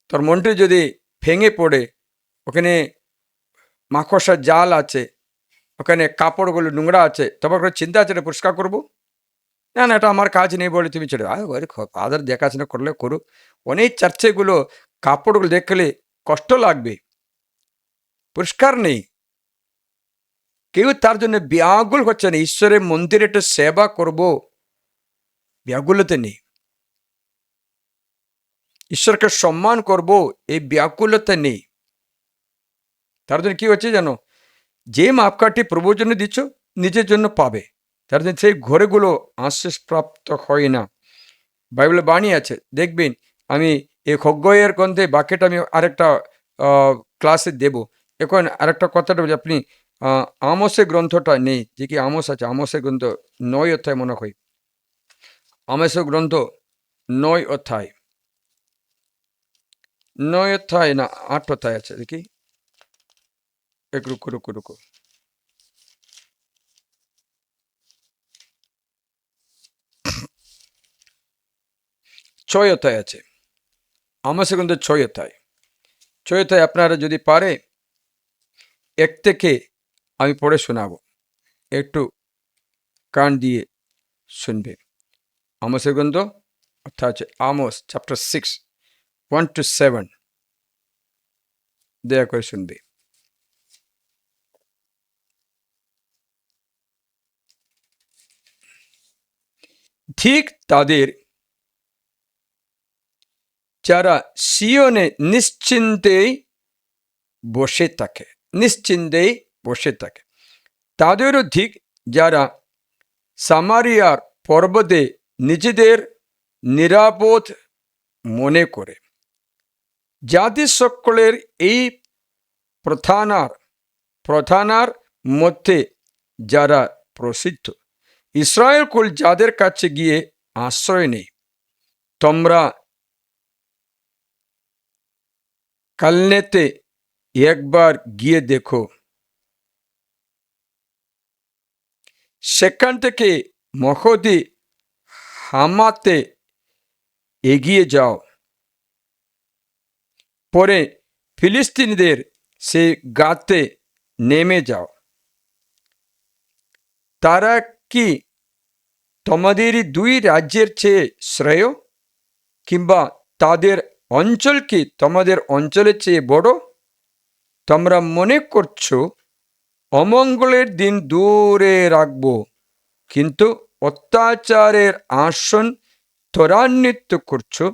তোর মণ্ডলী যদি ভেঙে পড়ে, ওখানে মাকড়সার জাল আছে, ওখানে কাপড়গুলো নোংরা আছে, তোমার করে চিন্তা আছে এটা পরিষ্কার করবো? না না, এটা আমার কাজ নেই বলে তুমি ছেড়ে ফাদার দেখাশোনা করলে করুক। অনেক চার্চেগুলো কাপড়গুলো দেখলে কষ্ট লাগবে, পরিষ্কার নেই, কেউ তার জন্য ব্যাকুল হচ্ছে না। ঈশ্বরের মন্দিরে একটা সেবা করব, ব্যাকুলতা নেই। ঈশ্বরকে সম্মান করব, এই ব্যাকুলতা নেই। তার জন্য কি হচ্ছে জানো? যে মাপকাঠি প্রভুর জন্য দিচ্ছ নিজের জন্য পাবে, তার জন্য সেই ঘরেগুলো আশ্বাস প্রাপ্ত হয় না। বাইবেলে বাণী আছে, দেখবেন। আমি এই খগ্গয়ের গ্রন্থে বাক্যটা আমি আরেকটা ক্লাসে দেব। এখন আরেকটা কথাটা বলি, আপনি আমোসের গ্রন্থটা নেই, যে কি আমোস আছে, আমোসের গ্রন্থ 9 অধ্যায় মনে হয়, আমোসের গ্রন্থ 9 অধ্যায়, 9 অধ্যায় না 8 অধ্যায় আছে, দেখি এক রুকু 6 অধ্যায় আছে, আমোসের গ্রন্থ 6 অধ্যায়। 6 অধ্যায় আপনারা যদি পারে 1 থেকে আমি পড়ে শোনাবো, একটু কান দিয়ে শুনবে। আমোসের গ্রন্থ অর্থাৎ হচ্ছে আমোস চ্যাপ্টার 6 1 to 7, দয়া করে শুনবে। ঠিক তাদের যারা সিয়নে নিশ্চিন্তে বসে থাকে, নিশ্চিন্তেই বসে থাকে। তাদেরও ঠিক যারা সামারিয়ার পর্বতে নিজেদের নিরাপদ মনে করে। জাতি সকলের এই প্রধানার মধ্যে যারা প্রসিদ্ধ, ইসরায়েল কুল যাদের কাছে গিয়ে আশ্রয় নেই। তোমরা কালনেতে একবার গিয়ে দেখো, সেখান থেকে মহদি হামাতে এগিয়ে যাও, পরে ফিলিস্তিনিদের সে গাতে নেমে যাও। তারা কি তোমাদেরই দুই রাজ্যের চেয়ে শ্রেয়, কিংবা তাদের অঞ্চল কি তোমাদের অঞ্চলের চেয়ে বড়? তোমরা মনে করছো অমঙ্গলের দিন দূরে রাখব, কিন্তু অত্যাচারের আসন ত্বরান্বিত করছো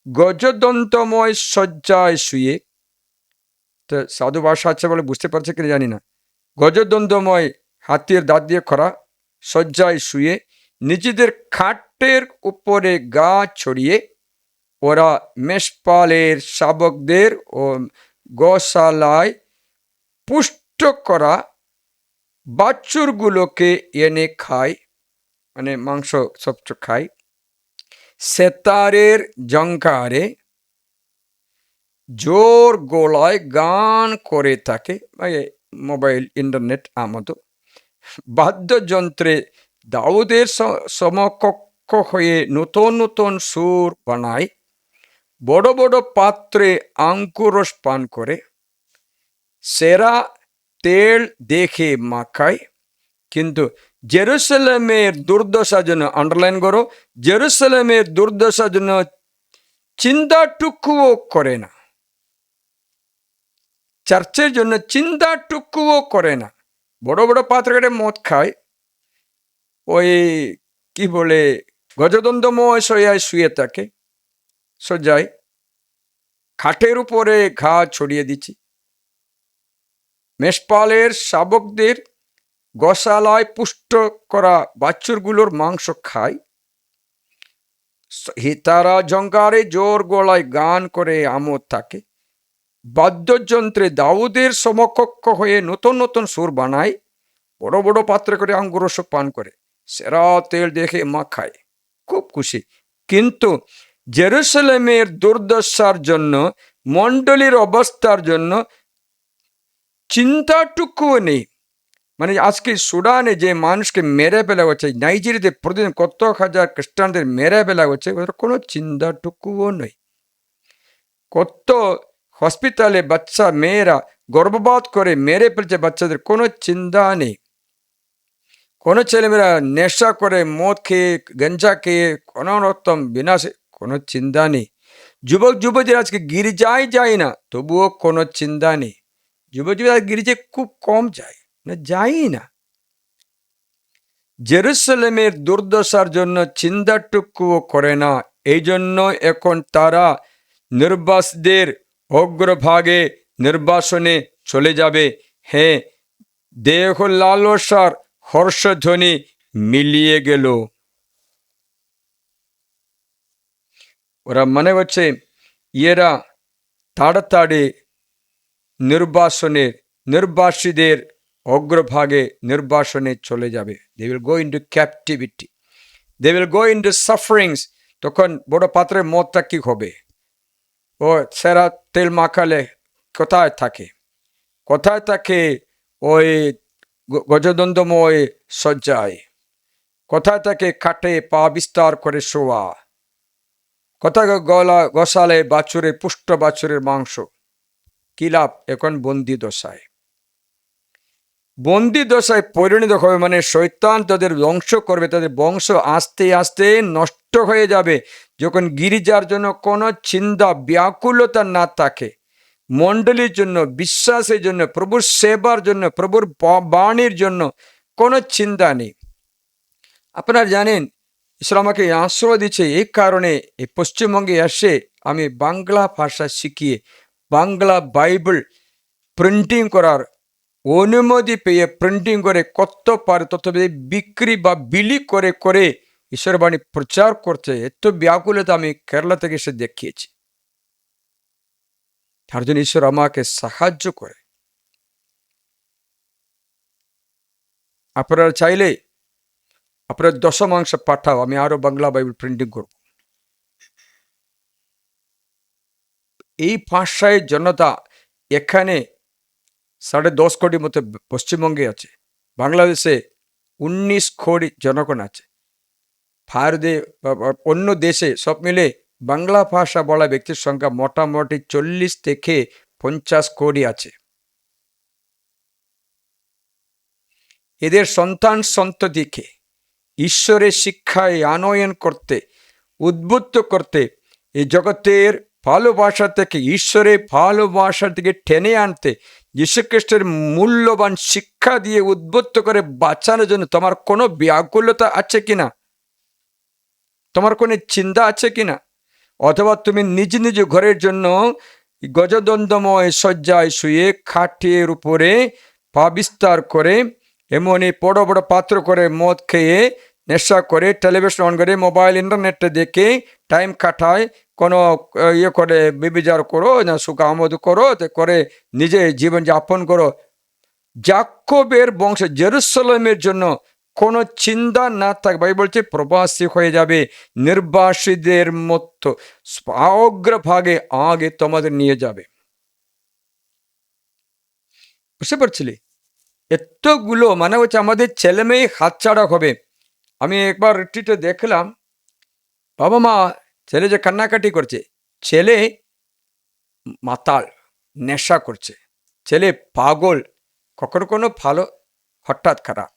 গজদন্তময় শয্যায় শুয়ে। তো সাধু ভাষা আছে বলে বুঝতে পারছে কিনা জানি না। গজদন্তময় হাতির দাঁত দিয়ে করা শয্যায় শুয়ে নিজেদের খাটের উপরে গা ছড়িয়ে ওরা মেষপালের শাবকদের ও গোশালায় পুষ্ট করা বাছুরগুলোকে এনে খায়, মানে মাংস সব খায়। সেতারের জঙ্কারে জোর গলায় গান করে থাকে, মোবাইল ইন্টারনেট আমতো। বাদ্যযন্ত্রে দাউদের সমকক্ষ হয়ে নতুন নতুন সুর বানায়, বড় বড় পাত্রে আঙ্কুরস পান করে, সেরা তেল দেখে মাখায়। কিন্তু জেরুসালেমের দুর্দশার জন্য, আন্ডারলাইন করো, জেরুসালেমের দুর্দশার জন্য চিন্তাটুকুও করে না, চার্চের জন্য চিন্তাটুকুও করে না। বড় বড় পাত্রে মদ খায়, ওই কি বলে গজদন্তময় শয্যায় শুয়ে থাকে, শয্যায় খাটের উপরে ঘা ছড়িয়ে দিচ্ছি। মেষপালের শাবকদের গোশালায় পুষ্ট করা বাছুরগুলোর মাংস খায়। হিতারা জঙ্কারে জোর গলায় গান করে আমোদ থাকে। বাদ্যযন্ত্রে দাউদের সমকক্ষ হয়ে নতুন নতুন সুর বানায়, বড় বড় পাত্রে করে আঙ্গুরস পান করে, সেরা তেল দেখে মাখায়, খুব খুশি। কিন্তু জেরুসালেমের দুর্দশার জন্য, মণ্ডলীর অবস্থার জন্য চিন্তাটুকুও নেই। মানে আজকে সুডানে যে মানুষকে মেরে ফেলা হচ্ছে, নাইজেরিয়াতে প্রতিদিন কত হাজার খ্রিস্টানদের মেরে ফেলা হচ্ছে, ওদের কোনো চিন্তাটুকুও নেই। কত হসপিটালে বাচ্চা মেয়েরা গর্ভপাত করে মেরে ফেলছে বাচ্চাদের, কোনো চিন্তা নেই। কোনো ছেলেমেয়েরা নেশা করে মদ খেয়ে গঞ্জা খেয়ে কোনো রকম বিনাশে, কোনো চিন্তা নেই। যুবক যুবতীরা আজকে গির্জায় যায় না, তবুও কোনো চিন্তা নেই। যুবক যুবতীরা গির্জায় খুব কম যায়, না যাই না। জেরুসালেমের দুর্দশার জন্য চিন্তাটুকুও করে না। এই জন্য এখন তারা নির্বাসীদের অগ্রভাগে নির্বাসনে চলে যাবে। হ্যাঁ, দেহ লালসার হর্ষধ্বনি মিলিয়ে গেল। ওরা মনে হচ্ছে এরা তাড়াতাড়ি নির্বাসীদের অগ্রভাগে নির্বাসনে চলে যাবে। They will go into captivity, they will go into sufferings. তখন বড় পাত্রের মদটা কি হবে? ও সেরা তেল মাখালে কোথায় থাকে ওই গজদন্তময় শয্যায়? কোথায় থাকে খাটে পা বিস্তার করে শোয়া? কোথায় গোশালে বাছুরের পুষ্ট বাছুরের মাংস? কি লাভ? এখন বন্দি দশায় পরিণত হবে। মানে শয়তান তাদের ধ্বংস করবে, তাদের বংশ আস্তে আস্তে নষ্ট হয়ে যাবে। যখন গির্জার জন্য কোনো চিন্তা ব্যাকুলতা না থাকে, মণ্ডলীর জন্য, বিশ্বাসের জন্য, প্রভুর সেবার জন্য, প্রভুর বাণীর জন্য কোনো চিন্তা নেই। আপনারা জানেন, ঈশ্বর আমাকে আশ্রয় দিচ্ছে এই কারণে, এই পশ্চিমবঙ্গে এসে আমি বাংলা ভাষা শিখিয়ে বাংলা বাইবেল প্রিন্টিং করার অনুমতি পেয়ে প্রিন্টিং করে কত পারে তত বিক্রি বা বিলি করে করে ঈশ্বরের বাণী প্রচার করছে। এত ব্যাকুলতা আমি কেরালা থেকে এসে দেখিয়েছি। তার জন্য ঈশ্বর আমাকে সাহায্য করে। আপনারা চাইলে আপনার দশমাংশ পাঠাও, আমি আরো বাংলা বাইবেল প্রিন্টিং করব। এই ভাষায় জনতা এখানে 10.5 কোটি মতো পশ্চিমবঙ্গে আছে, বাংলাদেশে 19 কোটি জনগণ আছে, ভারতে অন্য দেশে সব মিলে বাংলা ভাষা বলা ব্যক্তির সংখ্যা মোটামুটি 40 থেকে 50 কোটি আছে। এদের সন্তান সন্ততিকে ঈশ্বরের শিক্ষায় আনয়ন করতে, উদ্বুদ্ধ করতে, এই জগতের ভালোবাসা থেকে ঈশ্বরের ভালোবাসার দিকে টেনে আনতে, যীশুখ্রিস্টের মূল্যবান শিক্ষা দিয়ে উদ্বুদ্ধ করে বাঁচানোর জন্য তোমার কোনো ব্যাকুলতা আছে কিনা? তোমার কোনো চিন্তা আছে কিনা? অথবা তুমি নিজ নিজ ঘরের জন্য গজদ্বন্দ্বময় শয্যায় শুয়ে খাটের উপরে পা বিস্তার করে, এমনই বড় বড় পাত্র করে মদ খেয়ে নেশা করে টেলিভিশন অন করে মোবাইল ইন্টারনেটে দেখে টাইম কাটায়, কোনো ইয়ে করে বিবিচার করো না সুখ আমোদ করো করে নিজে জীবন যাপন করো। যাকবের বংশ জেরুসালেমের জন্য কোনো চিন্তা না থাকে, ভাই বলছে প্রবাসী হয়ে যাবে, নির্বাসীদের মতো অগ্রভাগে আগে তোমাদের নিয়ে যাবে। বুঝতে পারছিলি? এতগুলো মানে হচ্ছে আমাদের ছেলে মেয়ে হাতছাড়া হবে। আমি একবার রিট্রিটে দেখলাম, বাবা মা ছেলে যে কান্নাকাটি করছে, ছেলে মাতাল নেশা করছে, ছেলে পাগল, কখনো কোনো ভালো হঠাৎ খারাপ।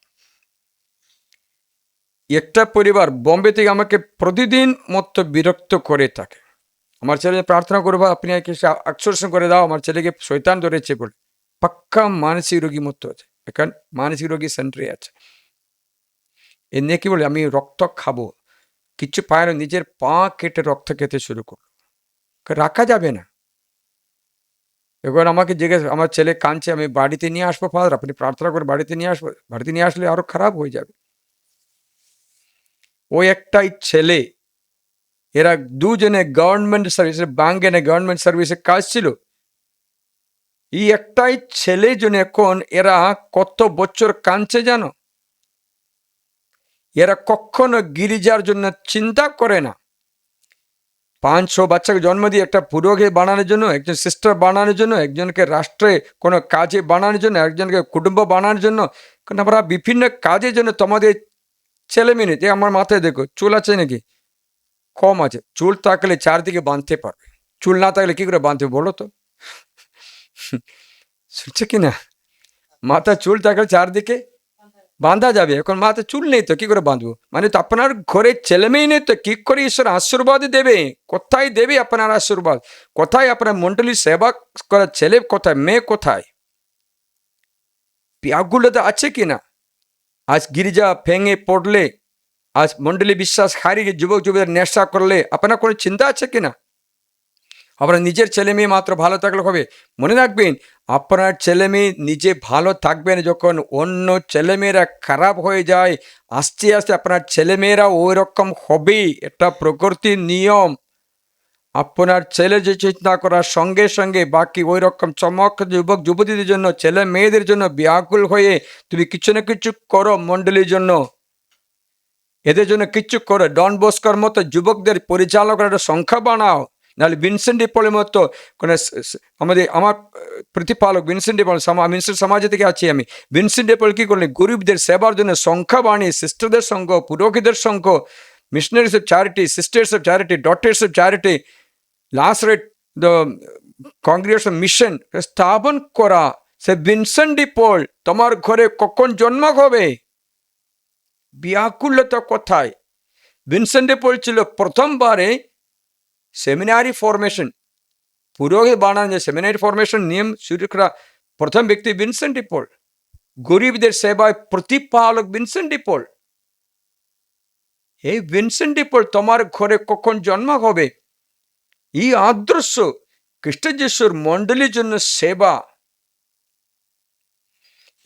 একটা পরিবার বোম্বে থেকে আমাকে প্রতিদিন মতো বিরক্ত করে থাকে। আমার ছেলে প্রার্থনা করবো আপনি আকর্ষণ করে দাও, আমার ছেলেকে শয়তান ধরেছে বলে। পাক্কা মানসিক রোগী মতো আছে, এখন মানসিক রোগী সেন্টারে আছে। এ নিয়ে কি বলে আমি রক্ত খাবো, কিচ্ছু পায় না, নিজের পা কেটে রক্ত খেতে শুরু করলো। রাখা যাবে না। এবার আমাকে জিজ্ঞেস, আমার ছেলে কাঁদছে, আমি বাড়িতে নিয়ে আসবো ফাদার, আপনি প্রার্থনা করে বাড়িতে নিয়ে আসবো? বাড়িতে নিয়ে আসলে আরো খারাপ হয়ে যাবে। ওই একটাই ছেলে, এরা দুজনে গভর্নমেন্ট সার্ভিসে, বাঙ্গেনে গভর্নমেন্ট সার্ভিসে কাজ ছিল। এই একটাই ছেলের জন্য এখন এরা কত বছর কাঁদছে জানো? এরা কখনো গির্জার জন্য চিন্তা করে না। 500 বাচ্চাকে জন্ম দিয়ে একটা পুরোহিত বানানোর জন্য, একজন সিস্টার বানানোর জন্য, একজনকে রাষ্ট্রে কোনো কাজে বানানোর জন্য, একজনকে কুটুম্ব বানানোর জন্য, কারণ আমরা বিভিন্ন কাজের জন্য তোমাদের ছেলে মেয়ে যে আমার মাথায় দেখো চুল আছে নাকি? কম আছে। চুল থাকলে চারদিকে বাঁধতে পারবে, চুল না থাকলে কি করে বাঁধতে বলো তো? শুনছে কিনা? মাথা চুল থাকলে চারদিকে বাঁধা যাবে, এখন মাথা চুল নেই তো কি করে বাঁধবো? মানে তো আপনার ঘরে ছেলে মেয়ে নেই তো কি করে ঈশ্বর আশীর্বাদ দেবে? কোথায় দেবে আপনার আশীর্বাদ? কোথায় আপনার মন্ডলী সেবা করা ছেলে কোথায়, মেয়ে কোথায়? ব্যাকুলতা আছে কিনা? আজ গির্জা ভেঙে পড়লে, আজ মন্ডলী বিশ্বাস হারিয়ে যুবক যুবতীদের নেশা করলে আপনার কোনো চিন্তা আছে কিনা? আপনার নিজের ছেলে মেয়ে মাত্র ভালো থাকলে হবে? মনে রাখবেন, আপনার ছেলে মেয়ে নিজে ভালো থাকবেন, যখন অন্য ছেলেমেয়েরা খারাপ হয়ে যায় আস্তে আস্তে আপনার ছেলেমেয়েরা ওই রকম হবেই। এটা প্রকৃতির নিয়ম। আপনার ছেলে যে চিন্তা করার সঙ্গে সঙ্গে বাকি ওই রকম চমক যুবক যুবতীদের জন্য, ছেলে মেয়েদের জন্য ব্যাকুল হয়ে তুমি কিছু না কিছু করো মণ্ডলীর জন্য, এদের জন্য কিছু করো। ডন বস্কোর মতো যুবকদের পরিচালকের একটা সংখ্যা বানাও, নাহলে ভিনসেন্ট ডি পলের মতো কোনো আমার প্রতিপালক ভিনসেন্ট ডি পল, ভিনসেন্ট সমাজ থেকে আছি আমি। ভিনসেন্ট ডি পল কী করলেন? গরিবদের সেবার জন্য সংখ্যা বানিয়ে সিস্টারদের সংঘ, পুরোহিতদের সংঘ, missionaries of charity, sisters of charity, daughters of charity, last rate the congregation mission স্থাপন করা। সে ভিনসেন্ট ডি পল তোমার ঘরে কখন জন্ম হবে? ব্যাকুলতা কোথায়? ভিনসেন্ট ডি পল ছিল প্রথমবারে সেমিনারি ফরমেশন, পুরোহিত বানানো সেমিনারি ফরমেশন নিয়ম শুরু করা প্রথম ব্যক্তি ভিনসেন্ট ডি পল। গরিবদের সেবায় প্রতিপালক ভিনসেন্ট ডি পল। এই ভিনসেন্ট ডি পল তোমার ঘরে কখন জন্ম হবে? এই আদর্শ খ্রিস্ট যিশুর মণ্ডলীর জন্য সেবা,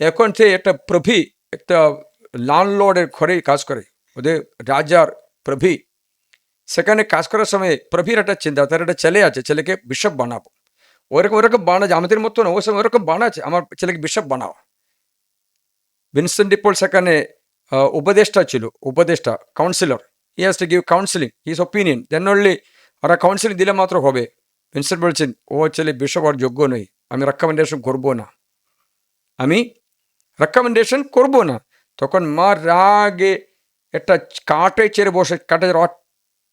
এখন সে একটা প্রভি, একটা ল্যান্ডলর্ডের ঘরে কাজ করে, ওদের রাজার প্রভি। সেখানে কাজ করার সময় প্রভীর একটা চিন্তা, তার একটা ছেলে আছে, ছেলেকে বিশপ বানাবো। ওরকম ওরকম বানাচ্ছে, আমাদের মতো না, ওই সময় ওরকম বানাচ্ছে, আমার ছেলেকে বিশপ বানাও। ভিনসেন্ট ডি পল সেখানে উপদেষ্টা ছিল, উপদেষ্টা, councillor. He has to give counselling, his opinion, then only ওরা কাউন্সিলিং দিলে মাত্র হবে। ভিনসেন্ট বলছেন, ও ছেলে বিশপ হওয়ার যোগ্য নই, আমি রেকমেন্ডেশন করবো না, আমি রেকমেন্ডেশন করবো না। তখন মা রাগে একটা কাঠে চেড়ে বসে, কাঠে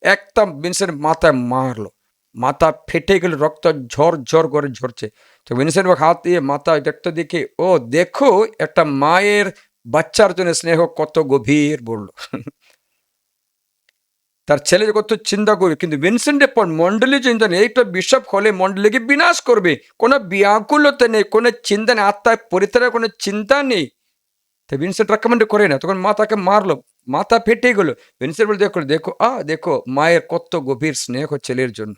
একটা ভিনসেন্ট মাথায় মারলো, মাথা ফেটে গেল, রক্ত ঝর ঝর করে ঝরছে। তো ভিনসেন্ট হাত দিয়ে মাথা রক্ত দেখে, ও দেখো একটা মায়ের বাচ্চার জন্য স্নেহ কত গভীর, বললো। তার ছেলে কত চিন্তা করবে, কিন্তু ভিনসেন্টের পর মন্ডলী চিন্তা নেই, এইটা বিশপ হলে মন্ডলীকে বিনাশ করবে, কোনো ব্যাকুলতা নেই, কোনো চিন্তা নেই, আত্মায় পরিত্রাণের কোনো চিন্তা নেই। তো ভিনসেন্ট রেকমেন্ড করে না, তখন মা তাকে মারলো, মাথা ফেটে গেল। ভিনসেন্ট বলে, দেখো দেখো দেখো মায়ের কত গভীর স্নেহ ছেলের জন্য।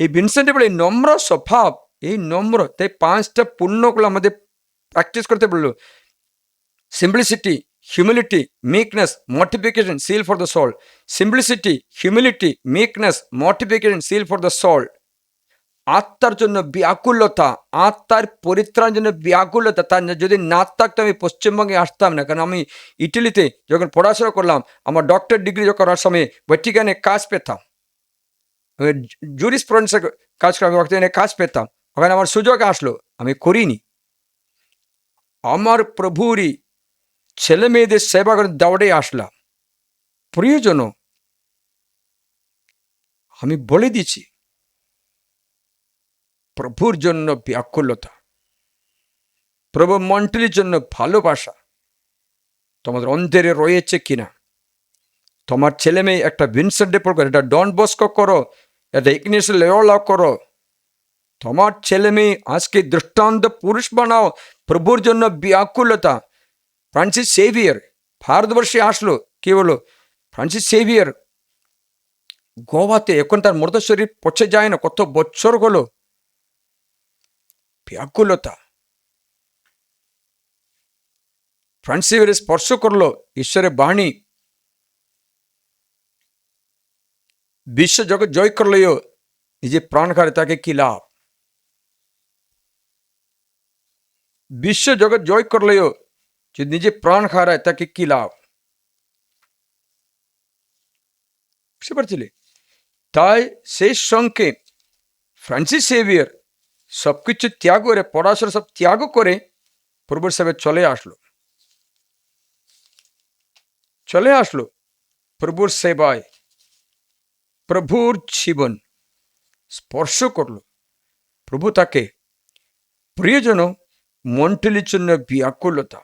এই ভিনসেন্টের বলে এই নম্র স্বভাব, এই নম্র, তাই 5টা পুণ্যগুলো আমাদের প্র্যাকটিস করতে বললো। Simplicity, humility, meekness, mortification, zeal for the soul. Simplicity, humility, meekness, mortification, zeal for the soul. আত্মার জন্য ব্যাকুলতা, আত্মার পরিত্রাণের জন্য ব্যাকুলতা। তার যদি না থাকতো আমি পশ্চিমবঙ্গে আসতাম না, কারণ আমি ইটালিতে যখন পড়াশোনা করলাম, আমার ডক্টর ডিগ্রি করার সময় ভ্যাটিকানে কাজ পেতাম, জুরিসপ্রুডেন্সে কাজ করে, আমি ওখানে কাজ পেতাম, ওখানে আমার সুযোগ আসলো, আমি করিনি। আমার প্রভুরই ছেলে মেয়েদের সেবা করে দৌড়ে আসলাম। প্রিয়জন, আমি বলে দিচ্ছি, প্রভুর জন্য ব্যাকুলতা, প্রভু মন্ডলীর জন্য ভালোবাসা তোমাদের অন্তরে রয়েছে কিনা? তোমার ছেলে মেয়ে একটা ভিনসেন্ট ডে পল করো, এটা ডন বস্কো করো, এটা ইগনিয়াস লোয়োলা করো। তোমার ছেলে মেয়ে আজকে দৃষ্টান্ত পুরুষ বানাও, প্রভুর জন্য ব্যাকুলতা। ফ্রান্সিস সেভিয়ার ভারতবর্ষে আসলো, কি বলো, ফ্রান্সিস সেভিয়ার গোয়াতে, এখন তার মৃত শরীর পচে যায় না, কত বছর হলো। ব্যাকুলতা, ফ্রান্সিস স্পর্শ করলো ঈশ্বরের বাণী, বিশ্ব জগৎ জয় করলেও নিজে প্রাণ হারে তাকে কি লাভ? বিশ্ব জগৎ জয় করলেও যদি নিজে প্রাণ হারায় তাকে কি লাভ? বুঝতে পারছিলে? তাই সেই সঙ্গে ফ্রান্সিস সেভিয়ার সবকিছু ত্যাগ করে, পড়াশোনা সব ত্যাগ করে প্রভুর সেবে চলে আসলো প্রভুর সেবায়, প্রভুর জীবন স্পর্শ করলো। প্রভু তাকে, প্রিয়জন, মন্ডলীর জন্য ব্যাকুলতা,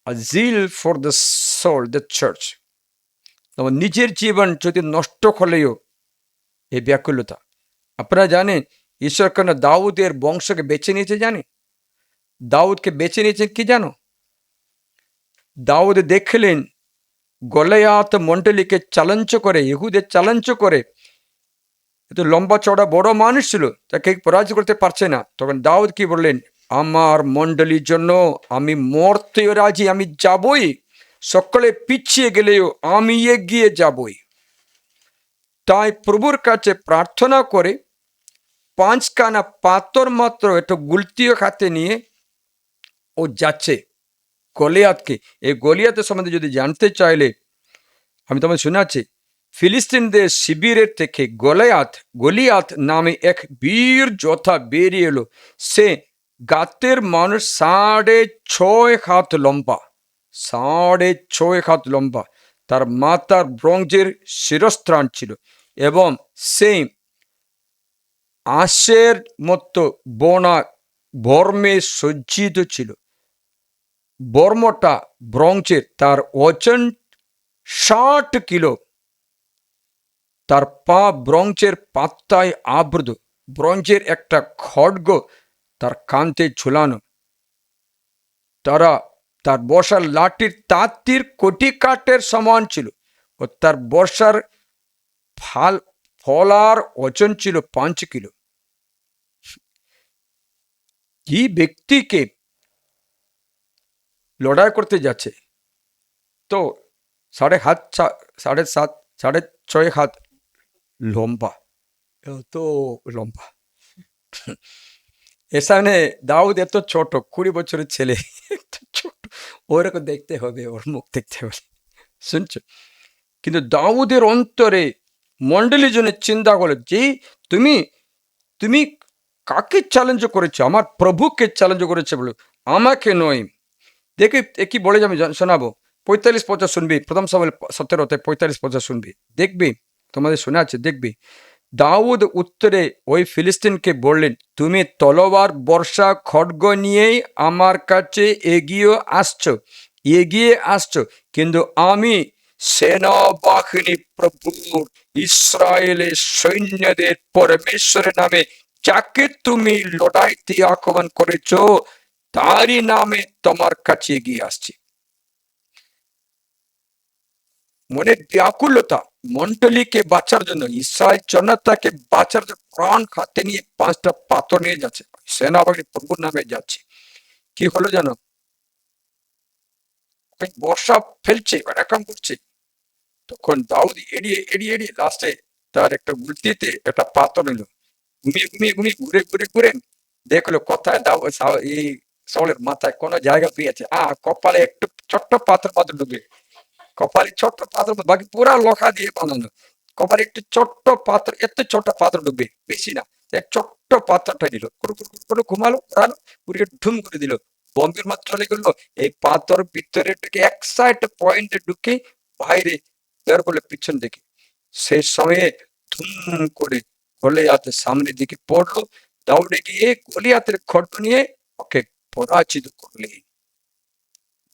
a zeal for the soul, the church। তোমার নিজের জীবন যদি নষ্ট হলেও এই ব্যাকুলতা। আপনারা জানেন ঈশ্বর কেন দাউদের বংশকে বেছে নিয়েছে? জানেন দাউদকে বেছে নিয়েছেন কি জানো? দাউদ দেখলেন গলিয়াত মন্ডলীকে চ্যালেঞ্জ করে, ইহুদের চ্যালেঞ্জ করে, এত লম্বা চড়া বড় মানুষ ছিল, তাকে পরাজয় করতে পারছে না। তখন দাউদ কি বললেন? আমার মন্ডলীর জন্য আমি মরতেও রাজি, আমি যাবই, সকলে পিছিয়ে গেলেও আমি এগিয়ে যাবই। তাই প্রভুর কাছে প্রার্থনা করে 5খানা পাথর মাত্র একটু গুলতিও হাতে নিয়ে ও যাচ্ছে গলিয়াতকে। এই গলিয়াতের সম্বন্ধে যদি জানতে চাইলে আমি তোমায় শোনাচ্ছি। ফিলিস্তিনদের শিবিরের থেকে গলিয়াত নামে এক বীর যোদ্ধা বেরিয়ে এলো। সে গাতের মানুষ 6.5 হাত লম্বা, 6.5 হাত লম্বা। তার মাথার ব্রোঞ্জের শিরস্ত্রাণ ছিল এবং সে আঁশের মতো বোনা বর্মে সজ্জিত ছিল। বর্মটা ব্রোঞ্জের, তার ওজন 60 কিলো। তার পা ব্রোঞ্জের পাত্তায় আবৃত, ব্রোঞ্জের একটা খড়গ তার কান্তে ঝুলানো। তার বর্ষার লাঠির তাঁতির কোটি কাঠের সমান ছিল ও তার বর্ষার ফলার ওজন ছিল 5 কিলো। এই ব্যক্তিকে লড়াই করতে যাচ্ছে, তো 7.5 7.5 লম্বা, এত লম্বা। এখানে দাউদ এত ছোট, 20 বছরের ছেলে, এত ছোট, ওরকম দেখতে হবে, ওর মুখ দেখতে হবে, শুনছো? কিন্তু দাউদের অন্তরে মন্ডলীর জন্য চিন্তা করলো যে তুমি তুমি কাকে চ্যালেঞ্জ করেছো? আমার প্রভুকে চ্যালেঞ্জ করেছে বলে, আমাকে নয়। দেখি কি বলে আমি শোনাবো। 45-50 শুনবি, প্রথম সামুয়েল 17-তে 45-50 শুনবি, দেখবি, তোমাদের শোনা আছে, দেখবি। দাউদ উত্তরে ওই ফিলিস্তিনকে বললেন, তুমি তলোয়ার, বর্ষা, খড়গ নিয়েই আমার কাছে এগিয়ে আসছো, কিন্তু আমি সেনাবাহিনী প্রভুর, ইসরায়েলের সৈন্যদের পরমেশ্বরের নামে যাকে তুমি লড়াইতে আক্রমণ করেছো, তারই নামে তোমার কাছে এগিয়ে আসছি। মনের ব্যাকুলতা, মন্ডলীকে বাঁচার জন্য, ইসরায়েল জনতাকে বাঁচার জন্য প্রাণ হাতে নিয়ে 5টা পাথর নিয়ে যাচ্ছে, সেনাবাহিনী প্রভুর নামে যাচ্ছে। কি হলো জানো? বর্ষা ফেলছে, এরকম করছে, তখন দাউদ এড়িয়ে এড়িয়ে এড়িয়ে লাস্টে তার একটা গুলতিতে একটা পাথর নিল, ঘুরে দেখলো কোথায় এই সাউলের মাথায় কোনো জায়গা পেয়েছে, কপালে একটু ছোট্ট পাথর ঢুকে, কপালে ছোট্ট পাথর, বাকি পুরা লোহা দিয়ে বানানো, কপালে একটু ছোট্ট পাথর, এত ছোট্ট পাথর ঢুকবে, বেশি না, এক ছোট্ট পাথরটা নিল, করে ঘুমালো, পুরো ঢুম করে দিল, বম্বের মাত্র চলে গেলো, এই পাথর ভিতরে ঢুকে এক সাইড পয়েন্টে ঢুকে বাইরে বের করলে পিছন দিকে, সেই সময়ে ধুম করে গলিয়াতের সামনের দিকে পড়লো, দৌড়ে গিয়ে গলিয়াতের খড় নিয়ে ওকে পরাজিত করলে।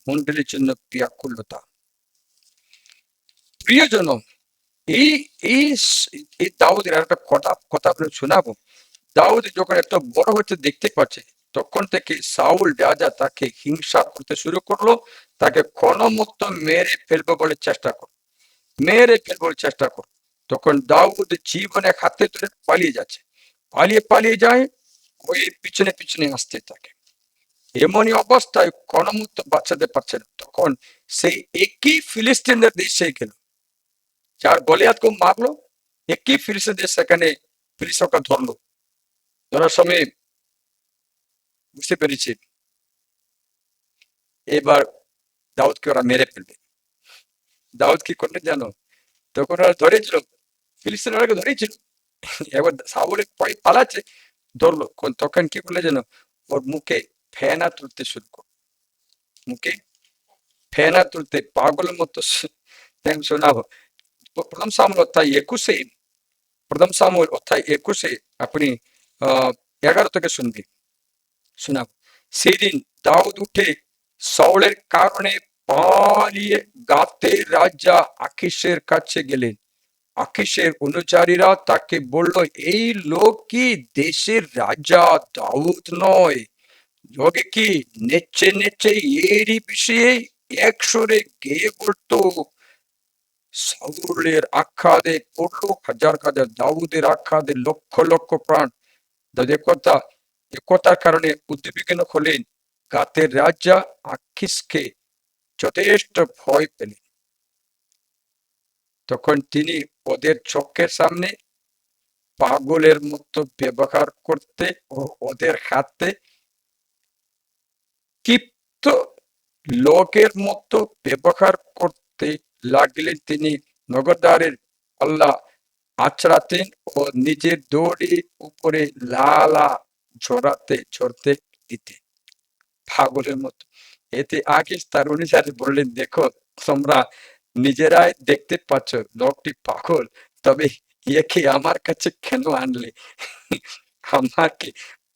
মন্ডলীর জন্য ব্যাকুলতা। প্রিয়জন, এই এই এই দাউদের একটা কথা আপনার শোনাবো। দাউদ যখন একটা বড় হচ্ছে দেখতে পাচ্ছে, তখন থেকে সাউল রাজা তাকে হিংসা করতে শুরু করলো, তাকে ক্ষণমত মেরে ফেলবো বলে চেষ্টা করো। তখন দাউদ জীবনে হাতে তুলে পালিয়ে যায়, ওই পিছনে পিছনে আসতে থাকে। এমনই অবস্থায় ক্ষণমত বাঁচাতে পারছে না, তখন সেই একই ফিলিস্তিনদের দেশে গেল, যার গলিয়াতকে মারলো, একই ফিলিস্তিনদের সেখানে ফিলিস্তিনকে ধরার সময় বুঝতে পেরেছি এবার দাউদকে ওরা মেরে ফেলবে। দাউদ কি করলে জানো? তখন ওরা ধরেছিল, ফিলিস্তিনকে ধরেছিল, এবার সাউল পালাচ্ছে, ধরলো, তখন কি করলে জানো? ওর মুখে ফেনা তুলতে শুরু করলো, মুখে ফেনা তুলতে পাগলের মতো শোনাবো। প্রথম সামুয়েল অধ্যায় 21 আপনি 11 থেকে শোনাবো। সেদিন দাউদ উঠে সাউলের কারণে পালিয়ে গাতের রাজা আকিশের কাছে গেলেন। আকিশের অনুচারীরা তাকে বলল, এই লোক কি দেশের রাজা দাউদ নয়? লোকে কি নেচে এরই বিষয়ে একসরে গেয়ে বলতো, সাউলের আখ্যাদে পড়লো হাজার হাজার, দাউদের আখ্যাদে লক্ষ লক্ষ প্রাণ। একতার কারণে উদ্বিগ্ন হলেন। গাতের রাজা আকিশকে যথেষ্ট ভয় পেলেন। তখন তিনি ওদের চোখের সামনে পাগলের মতো ব্যবহার করতে ও ওদের হাতে ক্ষিপ্ত লোকের মতো ব্যবহার করতে লাগলেন। তিনি নগরদ্বারের পাল্লা আঁচড়াতেন ও নিজের দড়ির উপরে লালা ঝরতে দিতেন, পাগলের মতো। এতে আকিশ তার অনুসারে বললেন, দেখো, তোমরা নিজেরাই দেখতে পাচ্ছ লোকটি পাগল, তবে একে আমার কাছে কেন আনলে? আমার কি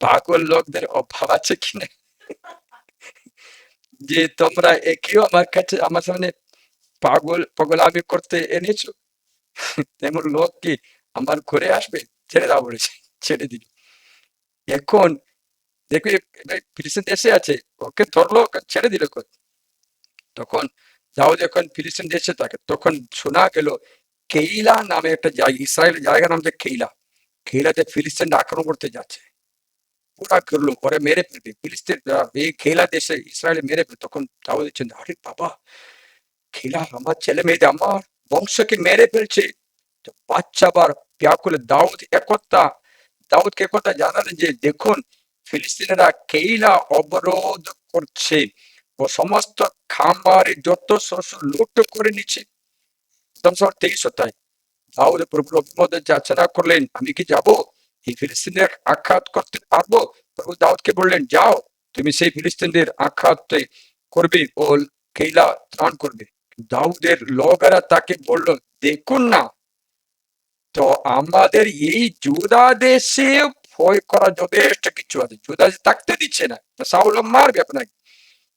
পাগল লোকদের অভাব আছে কিনা, যে তোমরা একেও আমার সামনে পাগল আমি করতে এনেছো? তেমন লোক কি আমার ঘরে আসবে? ছেড়ে দাও বলেছে, ছেড়ে দিল। এখন দেখবে ফিলিস্তিন দেশে আছে, ওকে ধরলো, ছেড়ে দিল। তখন দাউদ যখন ফিলিস্তিন দেশে থাকে, তখন শোনা গেল কেইলা নামে একটা জায়গা, ইসরায়েলের জায়গার নাম হচ্ছে কেইলাতে ফিলিস্তিনরা আক্রমণ করতে যাচ্ছে। ওরা করলো, ওরা মেরে ফেলবে ফিলিস্তিনরা, এই খেলা দেশে ইসরায়েলে মেরে ফেলবে। তখন দাউদ দিচ্ছেন, আরে বাবা, খেলা আমার ছেলে মেয়েদের, আমার বংশকে মেরে ফেলছে। তো বাচ্চা আবার ব্যাকুল। দাউদকে একথা জানালেন যে, দেখুন ফিলিস্তিনেরা কেইলা অবরোধ করছে ও সমস্ত খামারে যত শস্য লুট করে নিচ্ছে। একদম 23 অধ্যায়। দাউদ প্রভুর অভিমতে যাচনা করলেন, আমি কি যাব এই ফিলিস্তিনের আঘাত করতে পারবো? প্রভু দাউদকে বললেন, যাও, তুমি সেই ফিলিস্তিনদের আঘাত করবে ও কেইলা ত্রাণ করবে। দাউদের লোকেরা তাকে বলল, দেখুন না, তো আমাদের এই জুদা দেশে ভয় করা যথেষ্ট কিছু আছে। জুদা দেশে থাকতে দিচ্ছে না, তো সাউল মারবে আপনাকে।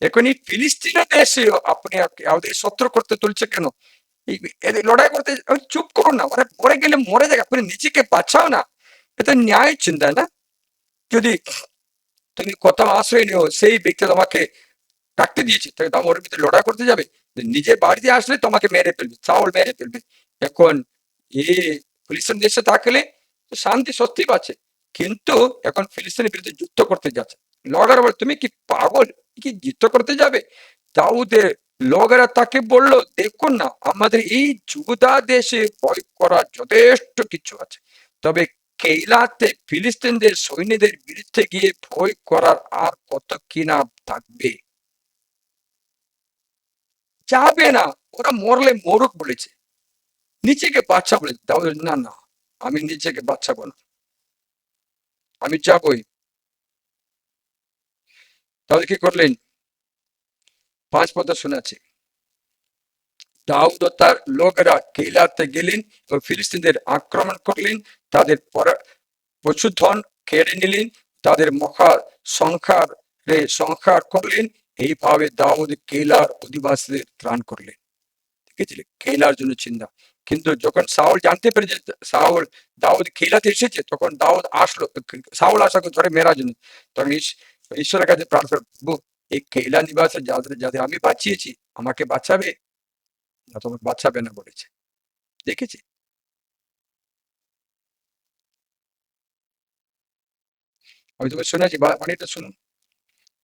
এখন এই ফিলিস্তিনের দেশেও আপনি আমাদের শত্রু করতে তুলছে কেন? এদের লড়াই করতে চুপ করুন না, ওরা মরে গেলে মরে যাক, আপনি নিজেকে বাঁচাও না। এটা ন্যায় চিন্তা না? যদি তুমি কোথাও আশ্রয় নিও, সেই ব্যক্তি তোমাকে ডাকতে দিয়েছে, তাহলে ওর ভিতরে লড়াই করতে যাবে? নিজের বাড়িতে আসলে তোমাকে মেরে ফেলবে, চাউল মেরে ফেলবে। এখন এই ফিলিস্তিন দেশে থাকলে শান্তি সত্যি পাচ্ছে, কিন্তু এখন ফিলিস্তিনের বিরুদ্ধে যুদ্ধ করতে যাচ্ছে। লগেরা বলে, তুমি কি পাগল, কি যুদ্ধ করতে যাবে? দাউদের লোকেরা তাকে বলল, দেখুন না, আমাদের এই জুদা দেশে ভয় করার যথেষ্ট কিছু আছে, তবে কেইলাতে ফিলিস্তিনদের সৈন্যদের বিরুদ্ধে গিয়ে ভয় করার আর কত কিনা থাকবে। যাবে না, ওরা মরলে মরুক বলেছে, নিজেকে বাচ্চা বলে। দাউদ, না না, আমি নিজেকে বাচ্চাবো না, আমি যাবই। তাহলে কি করলেন? 5 পদ শোনাচ্ছে। দাউদ ও তার লোকেরা কেইলাতে গেলেন ও ফিলিস্তিনদের আক্রমণ করলেন, তাদের পশুধন কেড়ে নিলেন, তাদের মহা সংহার করলেন। এইভাবে দাউদ কেইলার অধিবাসীদের ত্রাণ করলেন। দেখেছিলেন কেইলার জন্য চিন্তা। কিন্তু যখন সাউল জানতে পেরে যে দাউদ কেইলাতে এসেছে, তখন দাউদ আসলো, সাউল আসাকে ধরে মেরার জন্য। তখন ঈশ্বরের কাছে প্রার্থনা, প্রভু, এই কেইলা নিবাসে যাদের আমি বাঁচিয়েছি, আমাকে বাঁচাবে না তোমাকে বাঁচাবে না বলেছে। দেখেছি। আমি তোমাকে শুনেছি, বাণীটা শুনুন।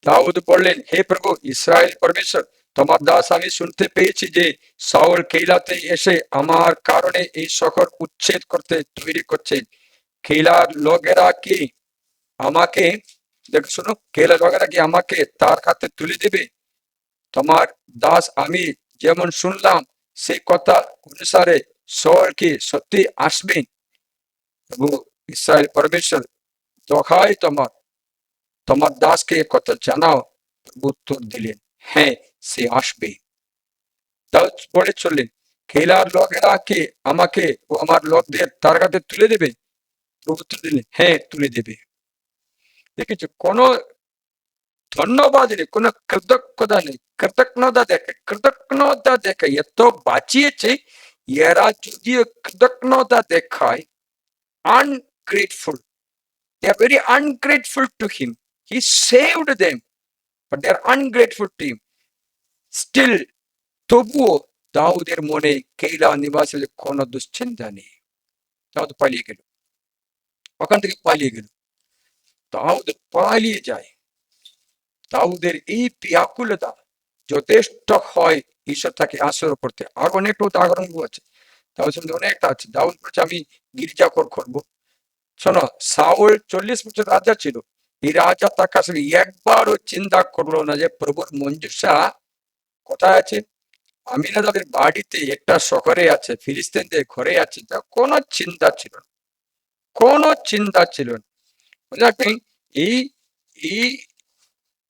দাউদ বললেন, হে প্রভু ইসরায়েল পরমেশ্বর, তোমার দাস আমি শুনতে পেয়েছি যে সাউল কেইলাতে এসে আমার কারণে এই শহর উচ্ছেদ করতে তৈরি করছে। কেইলার লোকেরা কি আমাকে, দেখো শোনো, কেইলার লোকেরা কি আমাকে তার হাতে তুলে দেবে? তোমার দাস আমি যেমন শুনলাম সেই কথা অনুসারে সাউল কি সত্যি আসবেন? প্রভু ইসরায়েল পরমেশ্বর, দোহাই তোমার, তোমার দাসকে কথা জানাও। উত্তর দিলেন, হ্যাঁ, সে আসবে। দাউদ পড়ে চললেন, কেইলার লোকেরা কি আমাকে ও আমার লোকদের তার কাছে তুলে দেবে? উত্তর দিলেন, হ্যাঁ, তুলে দেবে। দেখেছো, কোনো ধন্যবাদ নেই, কোনো কৃতজ্ঞতা নেই, কৃতজ্ঞতা দেখে এত বাঁচিয়েছে, এরা যদিও কৃতজ্ঞতা দেখায়, ungrateful, they are very ungrateful to him. He saved them, but they are ungrateful to him. Still, তবুও দাউদের মনে কেইলা নিবাসীদের কোনো দুশ্চিন্তা নেই। দাউদ পালিয়ে গেল, ওখান থেকে পালিয়ে গেল। দাউদ পালিয়ে যায়। দাউদের এই ব্যাকুলতা যথেষ্ট হয় ঈশ্বর তাকে আশ্রয় করতে। আর অনেকটা উদাহরণ আছে, দাউদ সম্বন্ধে অনেকটা আছে। দাউদ বলছে, আমি গির্জাঘর করবো। শোনো, সাউল 40 বছর রাজা ছিল। এই রাজা তার কাছে একবারও চিন্তা করলো না যে প্রভুর মঞ্জুসা কোথায় আছে। আমিনাদাবের বাড়িতে একটা শহরে আছে, ফিলিস্তিনদের ঘরে আছে, তা কোনো চিন্তা ছিল না, কোনো চিন্তা ছিল না। বুঝলেন? এই এই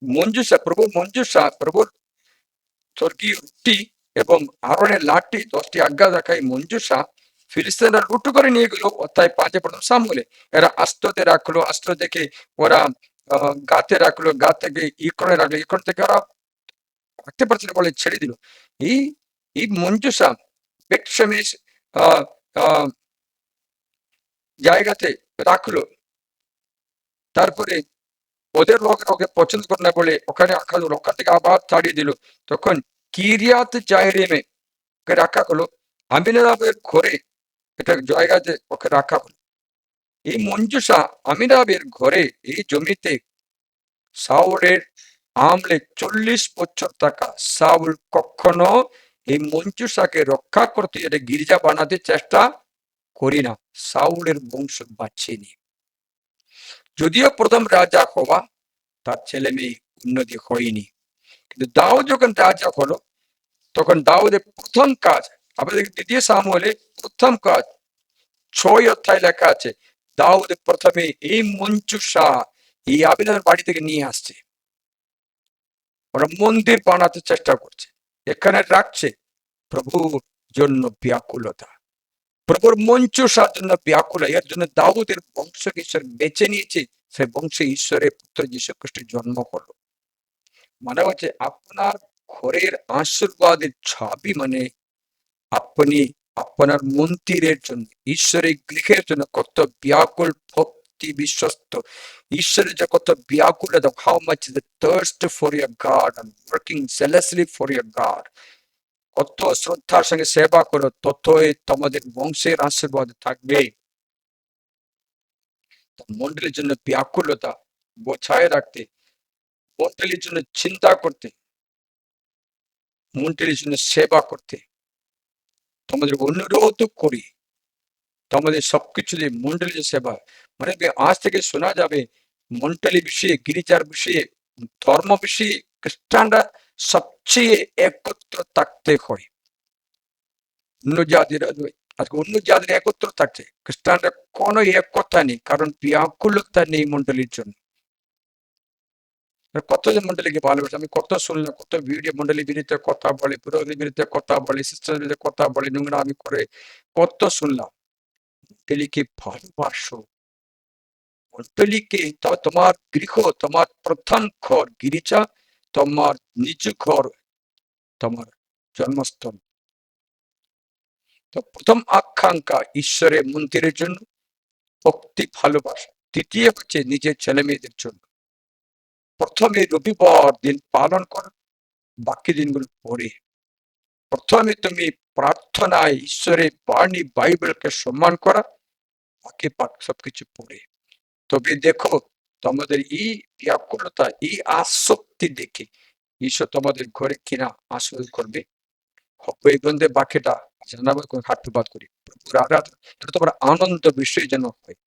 মঞ্জুসা, প্রভুর স্বর্গীয় রুটি এবং আরনের লাঠি, 10টি আজ্ঞা রাখা এই মঞ্জুসা ফিলিস্তিনরা লুট করে নিয়ে গেল। অধ্যায় 5 প্রথম সামুয়েলে এরা আস্তে রাখলো, আস্তে দেখে ওরা গাতে রাখলো, গা থেকে ইকনে রাখলো, ইকন থেকে ওরা রাখতে পারছে না বলে ছেড়ে দিল। এই এই মঞ্জুসা বেকশেমেশ জায়গাতে রাখলো। তারপরে ওদের লোকেরা ওকে পছন্দ করে না বলে ওখানে রাখা হলো, ওখান থেকে আবার ছাড়িয়ে দিল। তখন কিরিয়াত জাইরিমে ওকে রাখা হলো, আমিনাদাবের ঘরে একটা জায়গাতে ওকে রাখা হলো। এই মঞ্জুষা আমিনাবের ঘরে এই জমিতে সাউলের আমলে 40 বছর থাকা সাউল কখনো এই মঞ্জুষাকে রক্ষা করতে এটা গির্জা বানাতে চেষ্টা করি না। সাউলের বংশ বাঁচেনি। যদিও প্রথম রাজা হওয়া, তার ছেলে মেয়ে উন্নতি হয়নি, কিন্তু দাউদ যখন রাজা হলো তখন দাউদের প্রথম কাজ, আমাদের দ্বিতীয় সামুয়েলে প্রথম কাজ 6 অধ্যায় লেখা আছে, দাউদ প্রথমে এই মঞ্জুষা এই আবিনার বাড়ি থেকে নিয়ে আসছে। ওরা মন্দির বানাতে চেষ্টা করছে, এখানে রাখছে প্রভুর জন্য ব্যাকুলতা, প্রভুর মঞ্জুষার জন্য ব্যাকুল। এর জন্য দাউদের বংশকে ঈশ্বর বেছে নিয়েছে, সে বংশে ঈশ্বরের পুত্র যীশু খ্রিস্টের জন্ম হলো। মানে হচ্ছে আপনার ঘরের আশীর্বাদের ছাবি, মানে আপনি আপনার মন্দিরের জন্য, ঈশ্বরের গৃহের জন্য কত ব্যাকুল, ভক্তি বিশ্বস্ত, ঈশ্বরের যে কত ব্যাকুল, how much the thirst for your God and working jealously for your God, কত শ্রদ্ধার সঙ্গে সেবা করো, ততই তোমাদের বংশের আশীর্বাদ থাকবে। মন্ডলীর জন্য ব্যাকুলতা বজায় রাখতে, মন্ডলীর জন্য চিন্তা করতে, মন্ডলীর জন্য সেবা করতে তোমাদের অনুরোধ করি, তোমাদের সবকিছু দিয়ে মন্ডলীর সেবা, মানে আজ থেকে শোনা যাবে মন্ডলী বিষয়ে, গিরিজার বিষয়ে, ধর্ম বিষয়ে খ্রিস্টানরা সবচেয়ে একত্র থাকতে হয়। অন্য জাতিরা আজকে অন্য জাতিরা একত্র থাকছে, খ্রিস্টানরা কোনো একতা নেই, কারণ ব্যাকুলতা নেই মন্ডলীর জন্য। কতজন মন্ডলীকে ভালোবাসে, আমি কত শুনলাম, কত ভিডিও মন্ডলীর বিরুদ্ধে কথা বলে, পুরোহিতের বিরুদ্ধে কথা বলে, সিস্টারের বিরুদ্ধে কথা বলে, নোংরামি করে, কত শুনলাম। মন্ডলীকে ভালোবাসো, মন্ডলীকে তোমার গৃহ, তোমার প্রধান ঘর গিরিজা, তোমার নিজ ঘর তোমার জন্মস্থল। তো প্রথম আকাঙ্ক্ষা ঈশ্বরের মন্দিরের জন্য ভক্তি ভালোবাসা, দ্বিতীয় হচ্ছে নিজের ছেলে মেয়েদের জন্য। প্রথমে রবিবার দিন পালন করো, বাকি দিনগুলো পরে। প্রথমে তুমি প্রার্থনায় ঈশ্বরের বাণী বাইবেলকে সম্মান করা, বাকি সবকিছু পরে। তবে দেখো তোমাদের এই ব্যাকুলতা, এই আসক্তি দেখে ঈশ্বর তোমাদের ঘরে কিনা আসল করবে। এই গ্রন্থে বাক্যটা জানাবো, হাট্টুপাত করি, এটা তোমার আনন্দ বিষয় যেন হয়।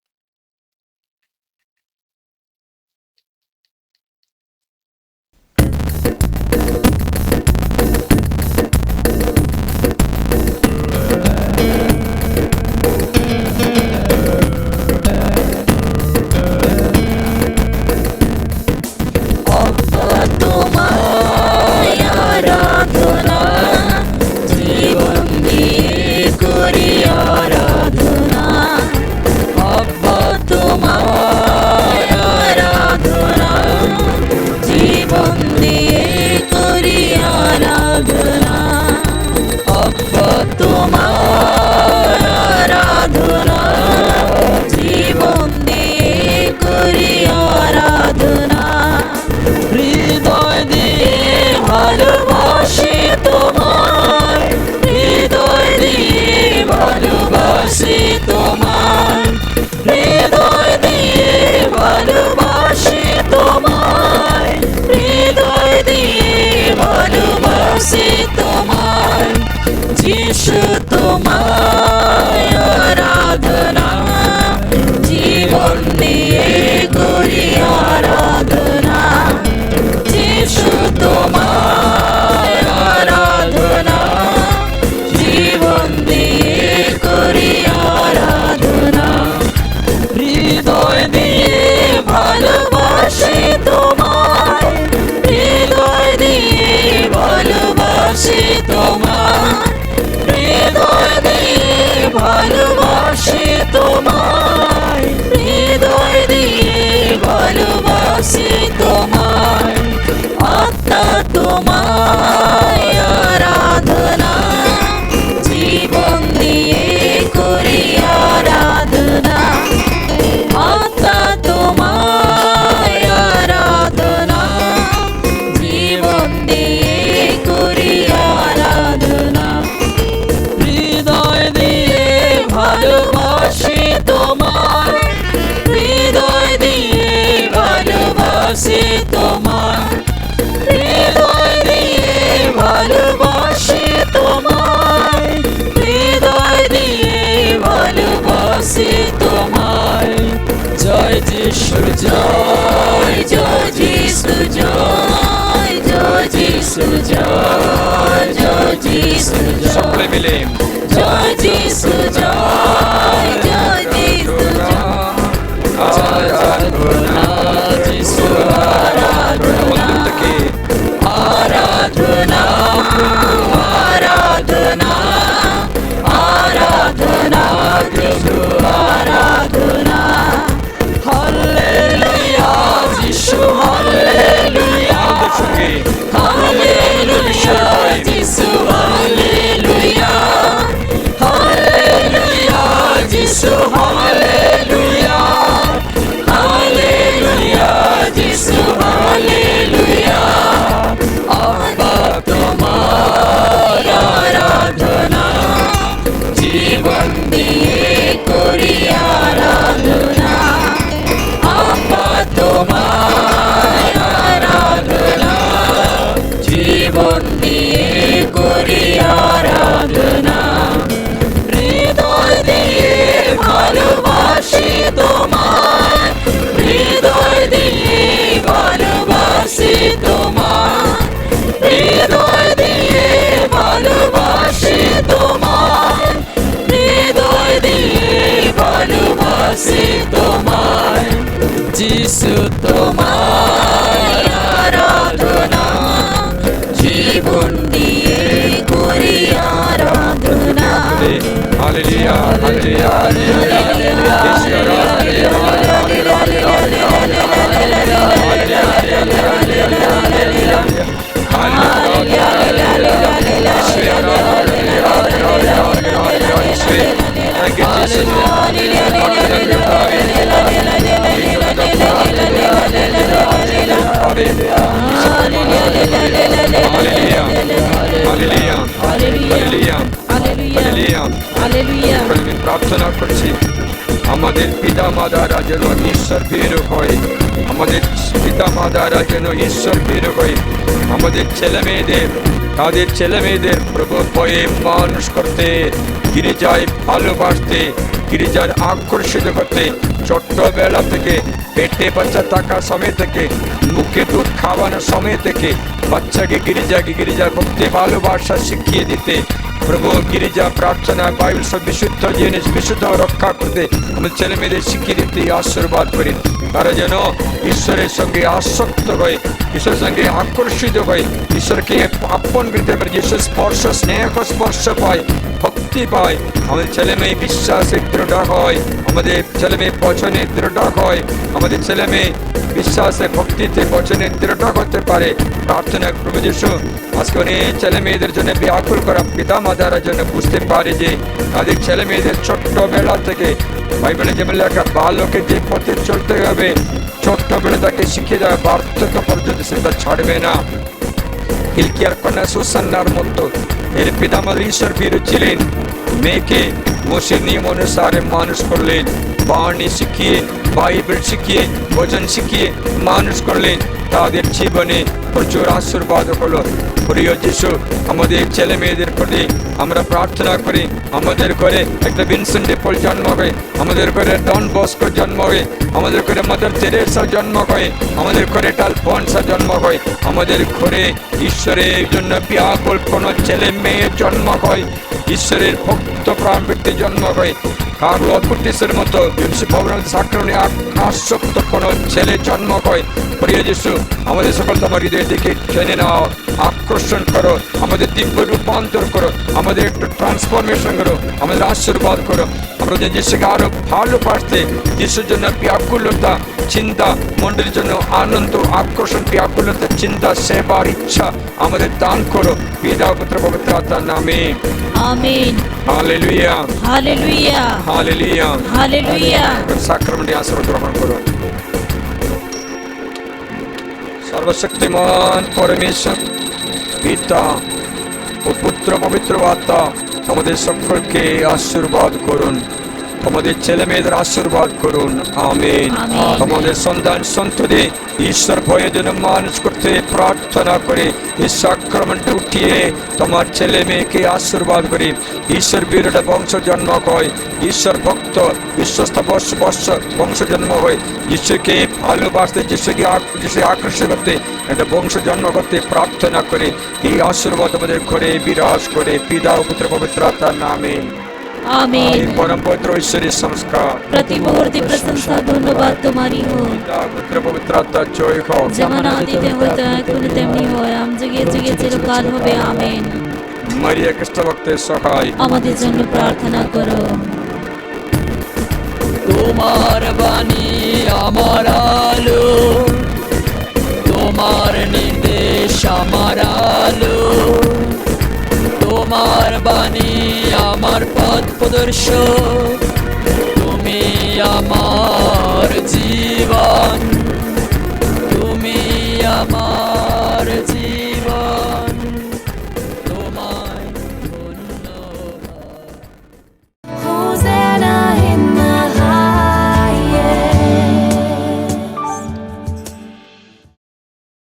যিশু তোমায় আরাধনা, জীবন দিয়ে করি আরাধনা। যিশু তোমায় আরাধনা, জীবন দিয়ে করি আরাধনা। হৃদয় দিয়ে ভালোবাসি তোমায়, হৃদয় দিয়ে ভালোবাসি তোমায়, হৃদয় দিয়ে জয় জয় যিশু জয় জয় যিশু জয় জয় যিশু সকলে মিলে জয় যিশু জয় জয় যিশু আরাধনা যিশু আরাধনা থেকে আরাধনা আরাধনা আরাধনা যিশু আরাধনা হালেলুয়া যিশু হালেলুয়া সঙ্গে হালেলুয়া যিশু হালেলুয়া হালেলুয়া যিশু হালেলুয়া হালেলুয়া যিশু হালেলুয়া আব্বা তোমার আরাধনা জীবন দিয়ে করি আরাধনা আব্বা তোমার আরাধনা জীবন দিয়ে করি আরাধনা হৃদয় দিয়ে ভালোবাসি তোমার হৃদয় দিয়ে ভালোবাসি তোমার হৃদয় দিয়ে ভালোবাসি তোমার হৃদয় দিয়ে ভালোবাসি তোমার যিশু তোমার আরাধনা জীবন দিয়ে করি আরাধনা হালেলুয়া হালেলুয়া প্রার্থনা করছি আমাদের পিতা মাতারা যেন ঈশ্বর ভীরু হয় আমাদের পিতা মাতারা যেন ঈশ্বর ভীরু হয় আমাদের ছেলে মেয়েদের তাদের ছেলে মেয়েদের প্রভু ভয়ে মানুষ করতে গির্জায় ভালোবাসতে গির্জার আকর্ষিত করতে ছোট্টবেলা থেকে পেটে বাচ্চা থাকার সময় থেকে মুখে দুধ খাওয়ানোর সময় থেকে বাচ্চাকে গির্জার ভক্তি ভালোবাসা শিখিয়ে দিতে প্রভু গির্জা প্রার্থনা বাইবেল সব বিশুদ্ধ জিনিস বিশুদ্ধ রক্ষা করতে আমাদের ছেলে মেয়েদের শিখিয়ে দিতে আশীর্বাদ করি তারা যেন ঈশ্বরের সঙ্গে আসক্ত হয় ঈশ্বরের সঙ্গে আকর্ষিত হয় ঈশ্বরকে আপন করতে পারে যিশুর স্পর্শ স্নেহ স্পর্শ পায় ভক্তি পায় আমাদের ছেলে মেয়ে বিশ্বাসে দৃঢ় হয় আমাদের ছেলে মেয়ে বচনে দৃঢ় হয় আমাদের ছেলে মেয়ে বিশ্বাসে ভক্তিতে বচনে দৃঢ় হতে পারে প্রার্থনা প্রভু যিশু আজকে অনেক ছেলে মেয়েদের জন্য ব্যাকুল করা পিতা মাতারা জন্য বুঝতে পারে যে তাদের ছেলে মেয়েদের ছোট্টবেলা থেকে বাইবেলে যেমন লেখা বালকে যে পথে চলতে হবে ছোট্টবেলা তাকে শিখিয়ে দেওয়া বার্ধক্য পর্যন্ত সেটা ছাড়বে না হিলকিয়ার কন্যা সুসান্নার মতো এর পিতা মাতা ঈশ্বর ভীরু ছিলেন মেয়েকে মোশের নিয়ম অনুসারে মানুষ করলেন বাণী শিখিয়ে বাইবেল শিখিয়ে ভজন শিখিয়ে মানুষ করলেন তাদের জীবনে প্রচুর আশীর্বাদ হলো প্রিয় যিশু আমাদের ছেলে মেয়েদের প্রতি আমরা প্রার্থনা করি আমাদের ঘরে একটা ভিনসেন্ট ডে পল জন্ম হয় আমাদের ঘরে ডন বস্কো জন্ম হয় আমাদের ঘরে মাদার তেরেসা জন্ম হয় আমাদের ঘরে আলফোন্সা জন্ম হয় আমাদের ঘরে ঈশ্বরের জন্য ব্যাকুল কোনো ছেলে মেয়ে জন্ম হয় ঈশ্বরের ভক্ত প্রাণ ব্যক্তি জন্ম হয় কার্লো কুটিসের মতো সাকরণে আসক্ত কোনো ছেলে জন্ম হয় প্রিয় যিশু আমাদের সকল তোমার হৃদয়ের দিকে টেনে নাও আকর্ষণ করো আমাদের দিব্য রূপান্তর করো আমাদের একটু ট্রান্সফরমেশন করো আমাদের আশীর্বাদ করো আমাদের যিশুকে আরো ভালোবাসতে যিশুর জন্য ব্যাকুলতা চিন্তা মন্ডলীর জন্য আনন্দ আকর্ষণ ব্যাকুলতা চিন্তা সেবার ইচ্ছা আমাদের দান করো পিতা পুত্র পবিত্র আত্মার নামে আমিন হালেলুয়া হালেলুয়া হালেলুয়া হালেলুয়া সাক্রামেন্টে আশীর্বাদ গ্রহণ করো সর্বশক্তিমান পরমেশ্বর পিতা ও পুত্র পবিত্র আত্মা আমাদের সকলকে আশীর্বাদ করুন তোমাদের ছেলে মেয়েদের আশীর্বাদ করুন, আমিন। আমিন। তোমাদের সন্তান সন্ততি ঈশ্বর ভয়ে যেন মানুষ করতে প্রার্থনা করে এই সাক্রামেন্টে উঠিয়ে তোমার ছেলে মেয়েকে আশীর্বাদ করি। ঈশ্বর বীরটা বংশ জন্ম হয়, ঈশ্বর ভক্ত বিশ্বস্ত বংশ জন্ম হয়। যিশুকে ভালোবাসতে, যিশুকে আকর্ষণ করতে, একটা বংশ জন্ম করতে প্রার্থনা করে এই আশীর্বাদ আমাদের ঘরে বিরাজ করে। পিতা ও পুত্র পবিত্র আত্মার নামে আমিন। এই পরম পবিত্র ঈশ্বরের সংস্কার प्रति मुहूर्ते प्रशंसा धन्यवाद तुम्हारी हो, পিতা পুত্র পবিত্র আত্মার জয় হোক। যেমন আদিতে হইতো এখন তেমনি হয়, যুগে যুগে চিরকাল হবে, আমিন। মারিয়া খ্রিস্ট ভক্তের সহায় আমাদের জন্য প্রার্থনা করো। তোমার বাণী আমার আলো, তোমার নির্দেশ আমার আলো, তোমার বাণী আমার পথ প্রদর্শক, তুমি আমার